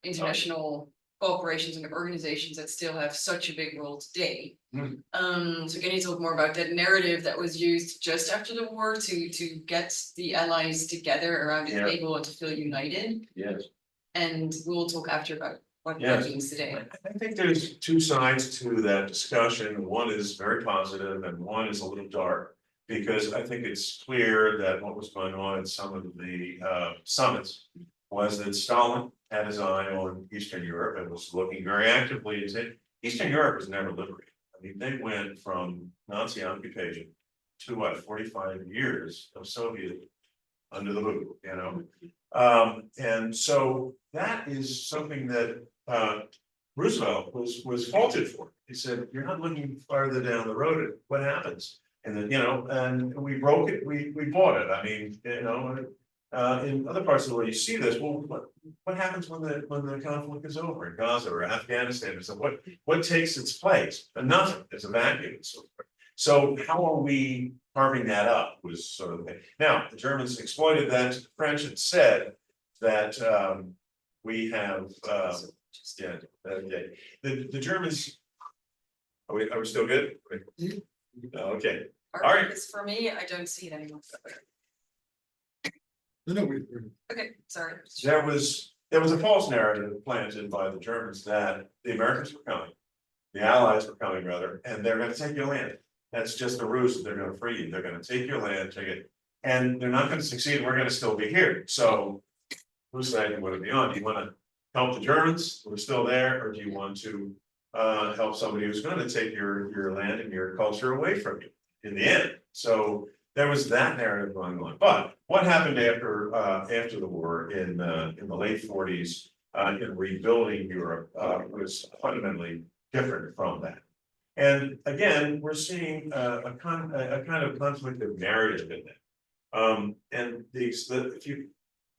international corporations and organizations that still have such a big role today. So can you talk more about that narrative that was used just after the war to get the Allies together around the table and to feel united? Yes. And we'll talk after about what that means today. I think there's two sides to that discussion. One is very positive and one is a little dark, because I think it's clear that what was going on at some of the summits was that Stalin had his eye on Eastern Europe and was looking very actively at it. Eastern Europe was never liberated. I mean, they went from Nazi occupation to 45 years of Soviet under the hood, you know. And so that is something that Roosevelt was faulted for. He said, "You're not looking farther down the road at what happens." And then, you know, and we broke it, we bought it. I mean, you know, in other parts of the world, you see this. Well, what happens when the conflict is over in Gaza or Afghanistan? So what takes its place? And nothing. There's a vacuum and so forth. So how are we carving that up? Was sort of the thing. Now the Germans exploited that to the French and said that we have the Germans. Are we still good? Okay. All right. For me, I don't see it anymore. Okay, sorry. There was a false narrative planted by the Germans that the Americans were coming. The Allies were coming rather, and they're gonna take your land. That's just a ruse, they're gonna free you, they're gonna take your land, take it, and they're not gonna succeed, we're gonna still be here, so. Whose side do you wanna be on? Do you wanna help the Germans who are still there, or do you want to help somebody who's gonna take your land and your culture away from you in the end? So there was that narrative going on, but what happened after the war in the late 40s in rebuilding Europe was fundamentally different from that. And again, we're seeing a kind of conflict of narrative in that. And if you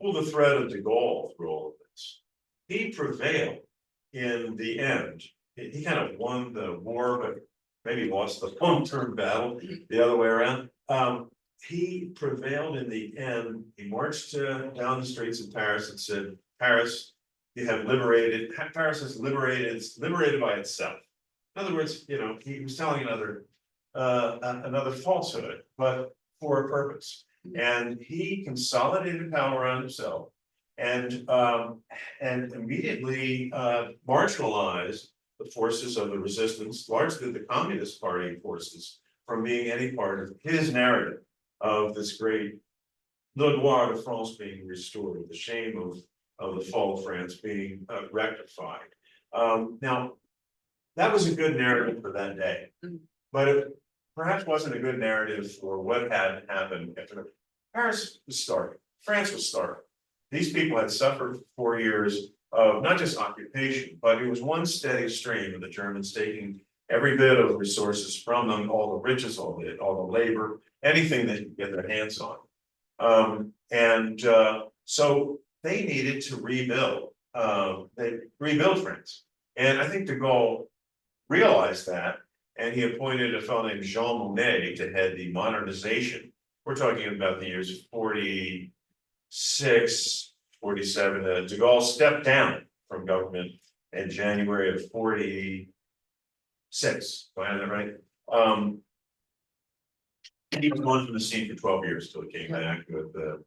pull the thread of de Gaulle through all of this, he prevailed in the end. He kind of won the war, but maybe lost the long-term battle the other way around. He prevailed in the end. He marched down the streets of Paris and said, Paris, you have liberated, Paris is liberated, it's liberated by itself. In other words, you know, he was telling another falsehood, but for a purpose. And he consolidated power on himself and immediately marginalized the forces of the resistance, largely the Communist Party forces, from being any part of his narrative of this great Le Noir de France being restored, the shame of the fall of France being rectified. Now, that was a good narrative for that day, but it perhaps wasn't a good narrative for what had happened after Paris was starving, France was starving. These people had suffered for 4 years of not just occupation, but it was one steady stream of the Germans taking every bit of resources from them, all the riches, all the labor, anything they could get their hands on. So they needed to rebuild. They rebuilt France. And I think de Gaulle realized that, and he appointed a fellow named Jean Monnet to head the modernization. We're talking about the years 46, 47. De Gaulle stepped down from government in January of 46. Do I have that right? He was gone from the scene for 12 years till he came back with the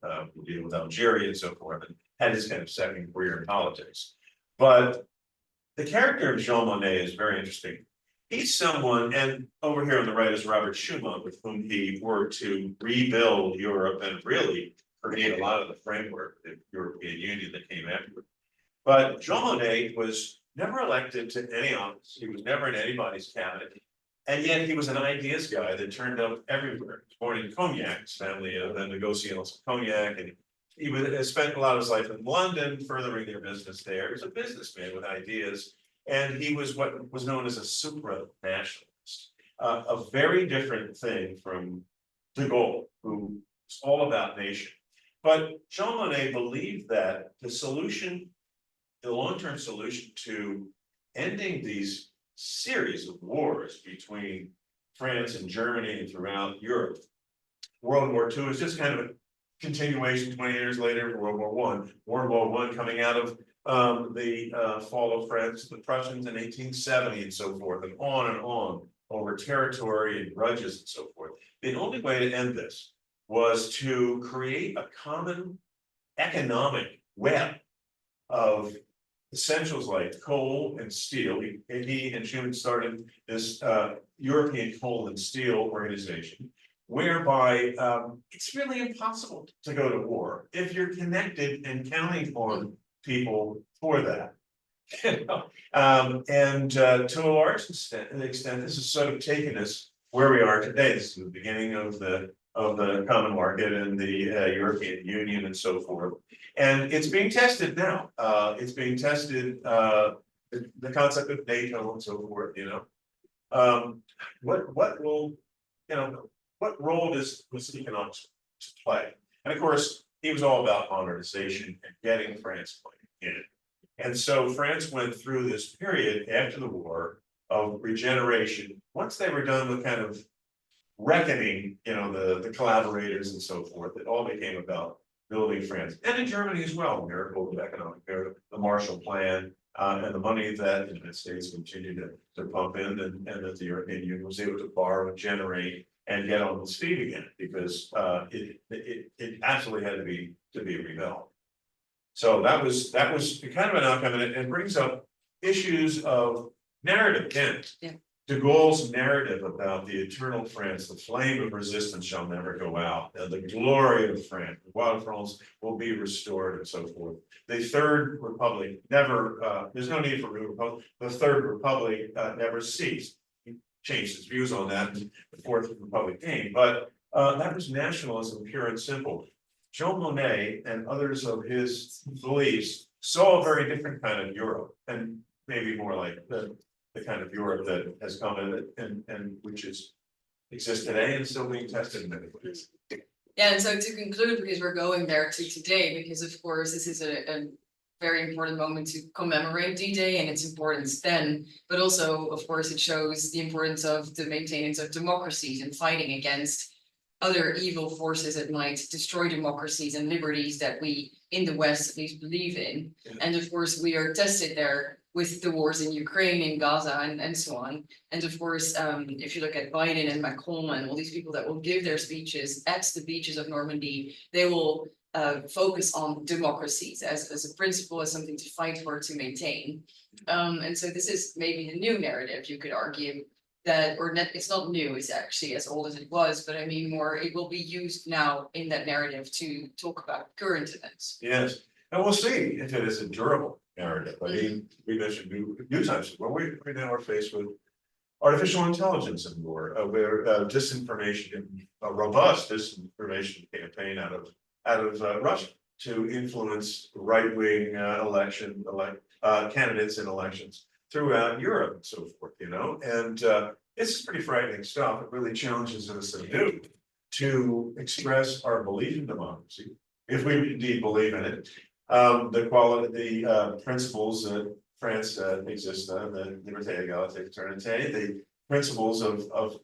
deal with Algeria and so forth, and had his kind of second career in politics. But the character of Jean Monnet is very interesting. He's someone, and over here on the right is Robert Schuman, with whom he worked to rebuild Europe and really create a lot of the framework of the European Union that came afterward. But Jean Monnet was never elected to any office. He was never in anybody's cabinet. And yet he was an ideas guy that turned up everywhere. He was born in Cognac, his family the negotiants of Cognac, and he spent a lot of his life in London, furthering their business there. He was a businessman with ideas, and he was what was known as a supranationalist, a very different thing from de Gaulle, who was all about nation. But Jean Monnet believed that the long-term solution to ending these series of wars between France and Germany and throughout Europe. World War II is just kind of a continuation 20 years later, World War I. World War I coming out of the fall of France, the Prussians in 1870 and so forth, and on over territory and grudges and so forth. The only way to end this was to create a common economic web of essentials like coal and steel. He and Schuman started this European Coal and Steel Organization, whereby it's really impossible to go to war if you're connected and counting on people for that. To a large extent, this has sort of taken us where we are today. This is the beginning of the common market and the European Union and so forth. And it's being tested now. It's being tested, the concept of NATO and so forth, you know. What role does economics to play? And of course, he was all about modernization and getting France in it. And so France went through this period after the war of regeneration. Once they were done with kind of reckoning, you know, the collaborators and so forth, it all became about building France. And in Germany as well, miracle of economic miracle, the Marshall Plan, and the money that the United States continued to pump in, and that the European Union was able to borrow and generate and get on its feet again, because it absolutely had to be rebuilt. So that was kind of an outcome, and it brings up issues of narrative again. Yeah. De Gaulle's narrative about the eternal France, the flame of resistance shall never go out, the glory of France, the Roi de France will be restored, and so forth. The Third Republic never, there's no need for a republic. The Third Republic never ceased. He changed his views on that when the Fourth Republic came, but that was nationalism pure and simple. Jean Monnet and others of his beliefs saw a very different kind of Europe, and maybe more like the kind of Europe that has come in and which exists today and still being tested in many ways. Yeah, and so to conclude, because we're going there to today, because of course this is a very important moment to commemorate D-Day and its importance then, but also of course it shows the importance of the maintenance of democracies and fighting against other evil forces that might destroy democracies and liberties that we in the West at least believe in. Yeah. And of course we are tested there with the wars in Ukraine and Gaza and so on. And of course, if you look at Biden and Macron and all these people that will give their speeches at the beaches of Normandy, they will focus on democracies as a principle, as something to fight for, to maintain. And so this is maybe the new narrative, you could argue, that, or not, it's not new, it's actually as old as it was, but I mean more, it will be used now in that narrative to talk about current events. Yes, and we'll see if it is a durable narrative. I mean, we mentioned new types of, well, we now are faced with artificial intelligence and more, where disinformation, a robust disinformation campaign out of Russia to influence right-wing candidates in elections throughout Europe and so forth, you know, and it's pretty frightening stuff. It really challenges us anew to express our belief in democracy, if we indeed believe in it. The quality, the principles that France exists on, the liberté, égalité, fraternité, the principles of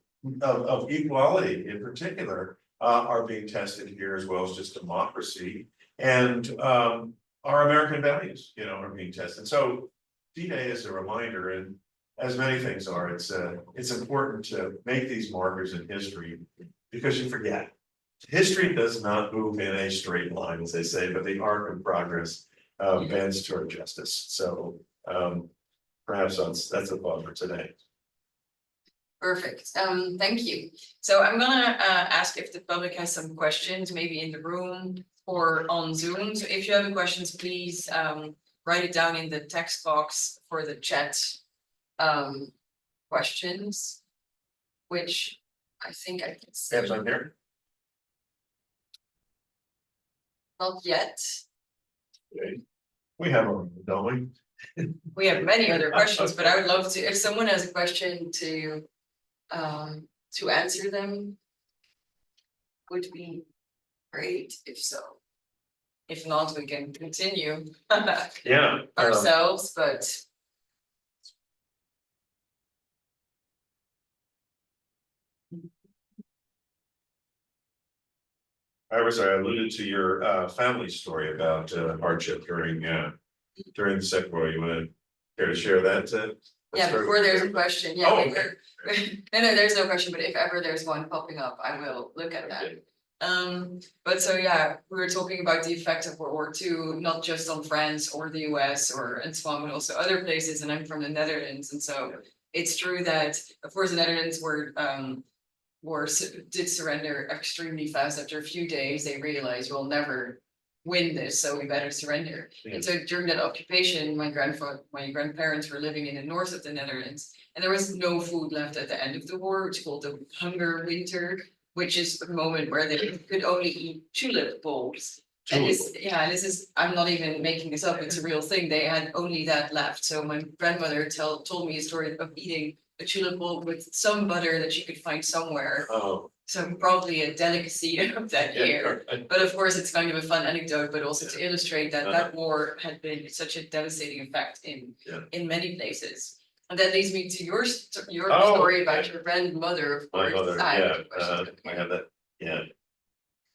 equality in particular are being tested here, as well as just democracy, and our American values, you know, are being tested. So D-Day is a reminder, and as many things are, it's important to make these markers in history, because you forget. History does not move in a straight line, as they say, but the arc of progress bends toward justice. So perhaps that's a thought for today. Perfect. Thank you. So I'm gonna ask if the public has some questions, maybe in the room or on Zoom. So if you have any questions, please write it down in the text box for the chat questions, which I think I can see. Hands on here. Not yet. Okay. We have them, don't we? We have many other questions, but I would love to, if someone has a question to answer them, would be great if so. If not, we can continue Yeah. ourselves, but I alluded to your family story about hardship during the Second World War. You want to care to share that? yeah, story? before there's a question, yeah. Oh, maybe okay. No, there's no question, but if ever there's one popping up, I will look at that. Okay. But so yeah, we were talking about the effect of World War II, not just on France or the US and so on, but also other places, and I'm from the Netherlands, and so it's true that, of course, the Netherlands did surrender extremely fast. After a few days, they realized we'll never win this, so we better surrender. Yeah. And so during that occupation, my grandparents were living in the north of the Netherlands, and there was no food left at the end of the war, which is called the hunger winter, which is a moment where they could only eat tulip bulbs. And this is, I'm not even making this up, it's a real thing. They had only that left. So my grandmother told me a story of eating a tulip bulb with some butter that she could find somewhere. Oh. So probably a delicacy of that year. But of course, it's kind of a fun anecdote, but also to illustrate that that war had been such a devastating effect in many places. And that leads me to your story about your grandmother, of course. My mother, I have that, yeah.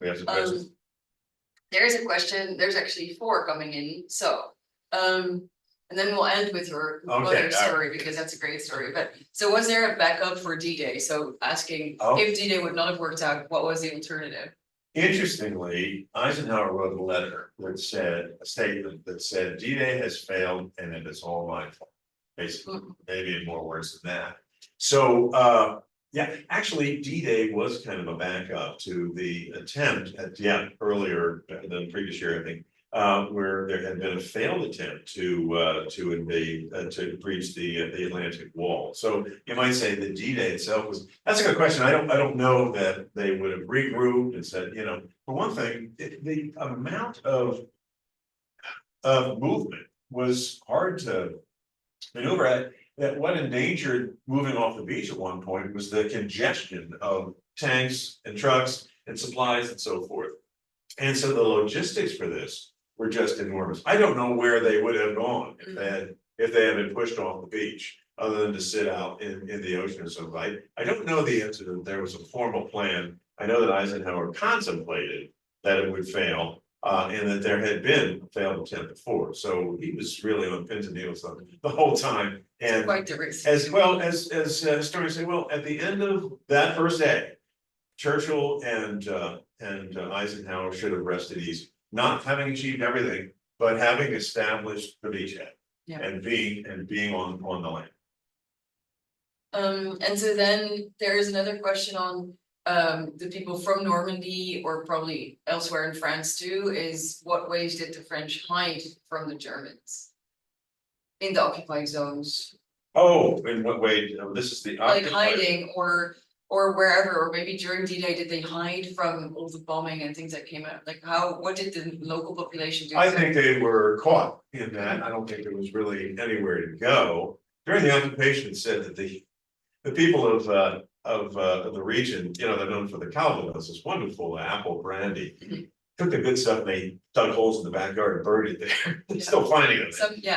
We have some questions. There is a question, there's actually 4 coming in, so. And then we'll end with your Okay, mother's all right. story, because that's a great story. But so was there a backup for D-Day? So asking Oh. if D-Day would not have worked out, what was the alternative? Interestingly, Eisenhower wrote a letter that said, a statement that said, D-Day has failed and it is all my fault. Basically, maybe in more words than that. So, yeah, actually, D-Day was kind of a backup to the attempt at, earlier than the previous year, I think. Where there had been a failed attempt to invade, to breach the Atlantic Wall. So you might say the D-Day itself was, that's a good question. I don't know that they would have regrouped and said, you know, for one thing, the amount of movement was hard to maneuver at. That what endangered moving off the beach at one point was the congestion of tanks and trucks and supplies and so forth. And so the logistics for this were just enormous. I don't know where they would have gone if they had been pushed off the beach, other than to sit out in the ocean or something. I don't know the answer that there was a formal plan. I know that Eisenhower contemplated that it would fail, and that there had been a failed attempt before. So he was really on pins and needles the whole time. And Quite the risk. as well as historians say, well, at the end of that first day, Churchill and Eisenhower should have rested easy, not having achieved everything, but having established the beachhead. Yeah. And being on the land. And so then there is another question on the people from Normandy, or probably elsewhere in France too, is what ways did the French hide from the Germans in the occupied zones? Oh, in what way? This is the Like occupied- hiding or wherever, or maybe during D-Day, did they hide from all the bombing and things that came out? Like what did the local population do? I think they were caught in that. I don't think there was really anywhere to go. During the occupation, it said that the people of the region, you know, they're known for the Calvados, this wonderful apple brandy. Took the good stuff and they dug holes in the backyard and buried it there. They're still finding it.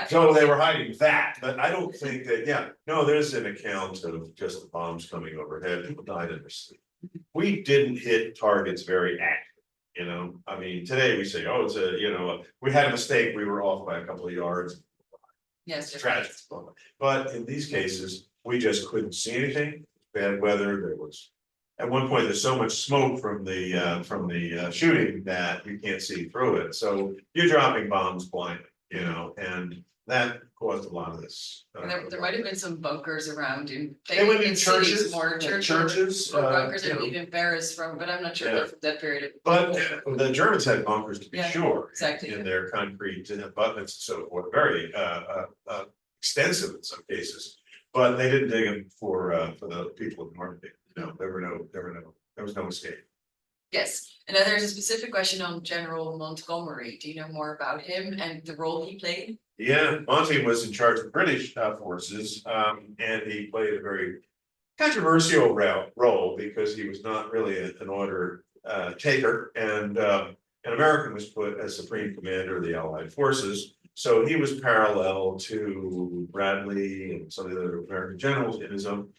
So they were hiding that, but I don't think that, no, there's an account of just the bombs coming overhead. People died in their sleep. We didn't hit targets very accurately, you know. I mean, today we say, oh, it's we had a mistake, we were off by a couple of yards. Yes. Tragic. But in these cases, we just couldn't see anything. Bad weather, there was. At one point, there's so much smoke from the shooting that you can't see through it. So you're dropping bombs blindly, you know, and that caused a lot of this. And there might have been some bunkers around in. They went in cities, churches, more churches, or bunkers, you I know. believe in Paris but I'm not sure they're from that period. But the Germans had bunkers, to be Yeah, sure. exactly, In their concrete abutments and so forth, very extensive in some cases. But they didn't dig them for the people of Normandy. No, there was no escape. Yes, and then there's a specific question on General Montgomery. Do you know more about him and the role he played? Yeah, Monty was in charge of British forces, and he played a very controversial role because he was not really an order taker, and an American was put as supreme commander of the Allied forces. So he was parallel to Bradley and some of the other American generals in his own.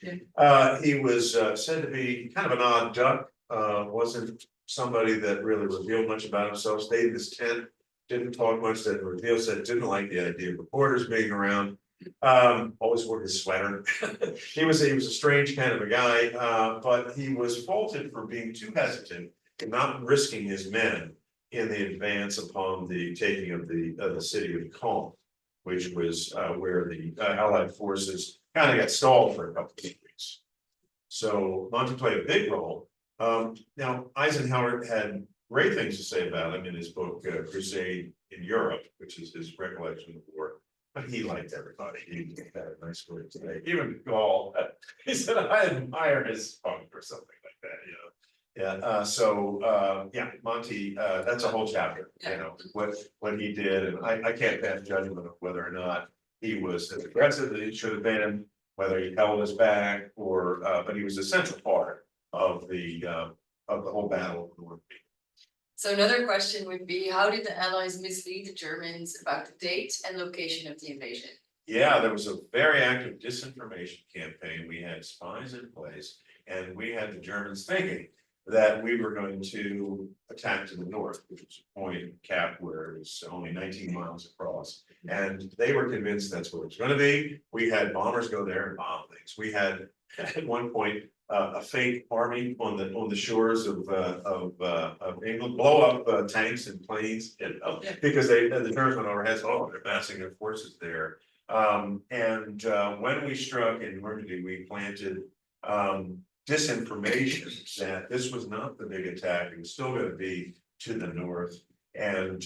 He was said to be kind of an odd duck, wasn't somebody that really revealed much about himself, stayed in his tent, didn't talk much, didn't reveal, said didn't like the idea of reporters being around. Always wore his sweater. He was a strange kind of a guy, but he was faulted for being too hesitant and not risking his men in the advance upon the taking of the city of Caen, which was where the Allied forces kind of got stalled for a couple of weeks. So Monty played a big role. Now Eisenhower had great things to say about him in his book Crusade in Europe, which is his recollection of the war. But he liked everybody. He had a nice word today. Even Gall, he said, I admire his spunk or something like that, you know. Monty, that's a whole chapter, you know, what he did, and I can't pass judgment of whether or not he was as aggressive as he should have been, whether he held us back, or but he was a central part of the whole Battle of Normandy. So another question would be, how did the Allies mislead the Germans about the date and location of the invasion? Yeah, there was a very active disinformation campaign. We had spies in place, and we had the Germans thinking that we were going to attack to the north, which was a point cap where it was only 19 miles across. And they were convinced that's where it was gonna be. We had bombers go there and bomb things. We had at one point a fake army on the shores of England blow up tanks and planes and because the Germans went overhead, oh, they're massing their forces there. When we struck in Normandy, we planted disinformation that this was not the big attack, it was still going to be to the north. And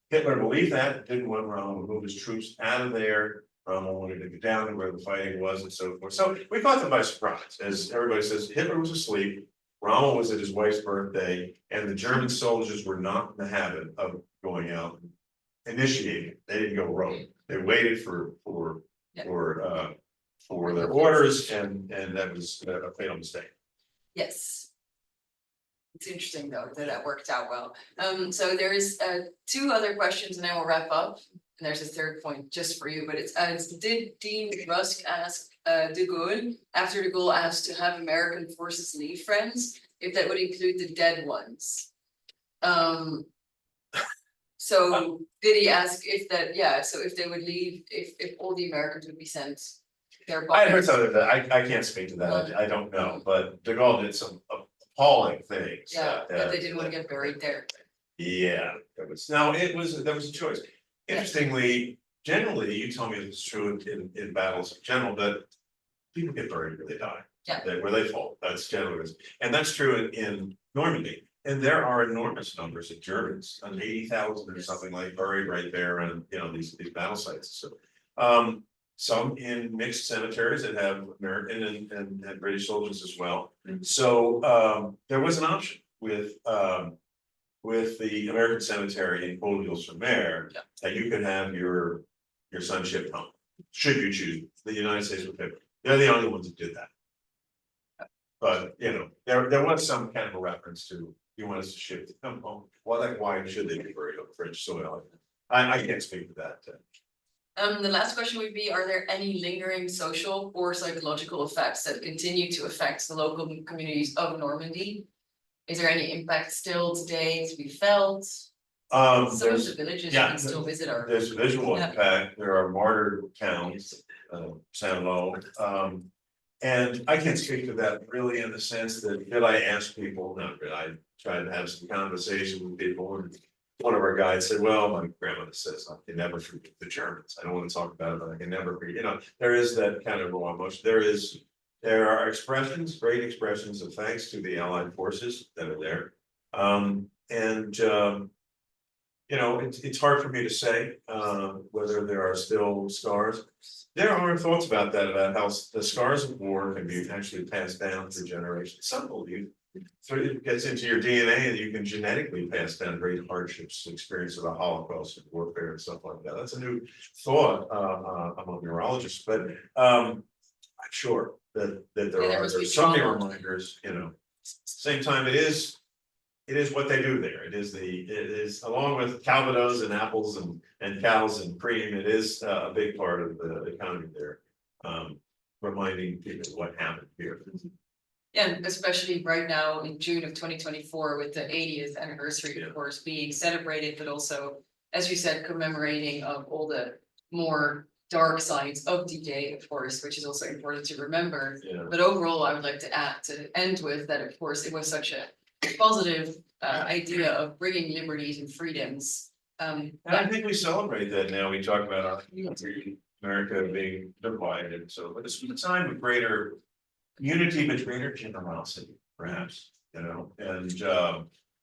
Hitler believed that, didn't want Rommel to move his troops out of there. Rommel wanted to get down to where the fighting was and so forth. So we caught them by surprise. As everybody says, Hitler was asleep, Rommel was at his wife's birthday, and the German soldiers were not in the habit of going out and initiating. They didn't go rogue. They waited for their orders, and that was a fatal mistake. Yes. It's interesting though that that worked out well. So there's two other questions and then we'll wrap up. And there's a third point just for you, but it's did Dean Rusk ask de Gaulle, after de Gaulle asked to have American forces leave France, if that would include the dead ones? So did he ask if that, yeah, so if they would leave, if all the Americans would be sent their bodies? I heard something of that. I can't speak to that. I don't know, but de Gaulle did some appalling things. Yeah, that they didn't want to get buried there. Yeah, there was a choice. Interestingly, generally, you tell me it's true in battles in general, that people get buried where they die. Yeah. Where they fall. That's generally, and that's true in Normandy. And there are enormous numbers of Germans, 80,000 or something like buried right there, and these battle sites. So, some in mixed cemeteries that have American and British soldiers as well. So there was an option with the American cemetery in Beaulieu-sur-Mer that you could have your son shipped home, should you choose. The United States would pay. They're the only ones that did that. But there was some kind of a reference to you want us to ship them home. Well, like why should they be buried on French soil? I can't speak to that. The last question would be, are there any lingering social or psychological effects that continue to affect the local communities of Normandy? Is there any impact still today to be felt? Some of the villages you can still visit are. There's visual impact. There are martyr towns, Saint-Lô. And I can't speak to that really in the sense that did I ask people? No, but I tried to have some conversation with people, and one of our guides said, well, my grandmother says I can never forget the Germans. I don't want to talk about it, but I can never forget. There is that kind of raw emotion. There are expressions, great expressions of thanks to the Allied forces that are there. It's hard for me to say whether there are still scars. There are thoughts about that, about how the scars of war can be actually passed down through generations. Some believe it gets into your DNA and you can genetically pass down great hardships, experience of the Holocaust and warfare and stuff like that. That's a new thought among neurologists, but I'm sure that there's some reminders. Same time it is what they do there. It is along with Calvados and apples and cows and cream. It is a big part of the economy there, reminding people what happened here. Yeah, especially right now in June of 2024 with the 80th anniversary, of course, being celebrated, but also, as you said, commemorating of all the more dark sides of D-Day, of course, which is also important to remember. Yeah. But overall, I would like to end with that, of course, it was such a positive idea of bringing liberties and freedoms. And I think we celebrate that now. We talk about our America being divided. So, but this was a time of greater unity, but greater generosity, perhaps. And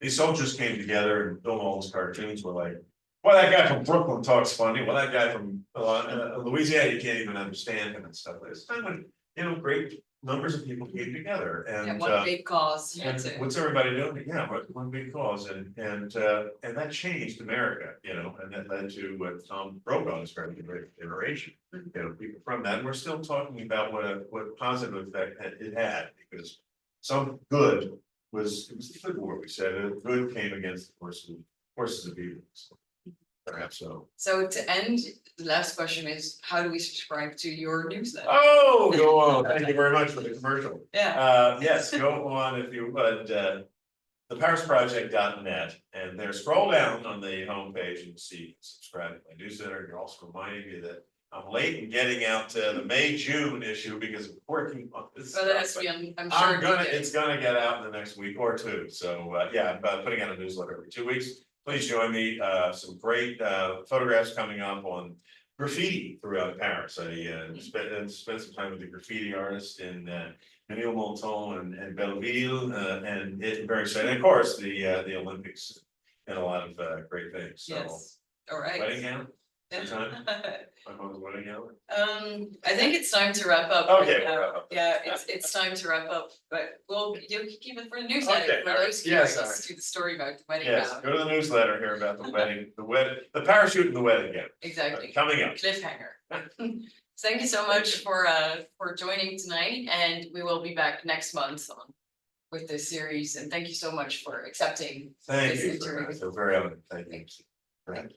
these soldiers came together, and Bill Moll's cartoons were like, well, that guy from Brooklyn talks funny. Well, that guy from Louisiana, you can't even understand him and stuff. It's time when great numbers of people came together, and one big cause. And what's everybody doing? Yeah, one big cause, and that changed America, and that led to what Tom Brokaw described, the great generation. People from that, and we're still talking about what positive effect it had, because some good it was the good war. We said good came against the forces of evil. Perhaps so. So to end, the last question is, how do we subscribe to your newsletter? Oh, go on. Thank you very much for the commercial. Yeah, Yes, go on if you would, theparisproject.net, and there, scroll down on the homepage and see subscribe to my newsletter. You're also reminding me that I'm late in getting out the May-June issue because I'm working on this. but that has to be, I'm sure. It's gonna get out in the next week or two, so, yeah, I'm putting out a newsletter every 2 weeks. Please join me, some great, photographs coming up on graffiti throughout Paris. I, spent some time with the graffiti artist in, Menil-Monton and Belleville, and it's very exciting, of course, the Olympics and a lot of, great things, so. Yes, all right. Wedding gown, time? My mom's wedding gown. I think it's time to wrap up. Okay, we'll wrap up. Yeah, it's time to wrap up, but you keep it for the newsletter, Okay, for all right. those Yes, curious all right. to the story about the wedding Yes, gown. go to the newsletter here about the wedding, the parachute and the wedding gown. Exactly, Coming up. cliffhanger. Thank you so much for joining tonight, and we will be back next month with this series, and thank you so much for accepting Thank this you, interview. so very honored, thank you. Right.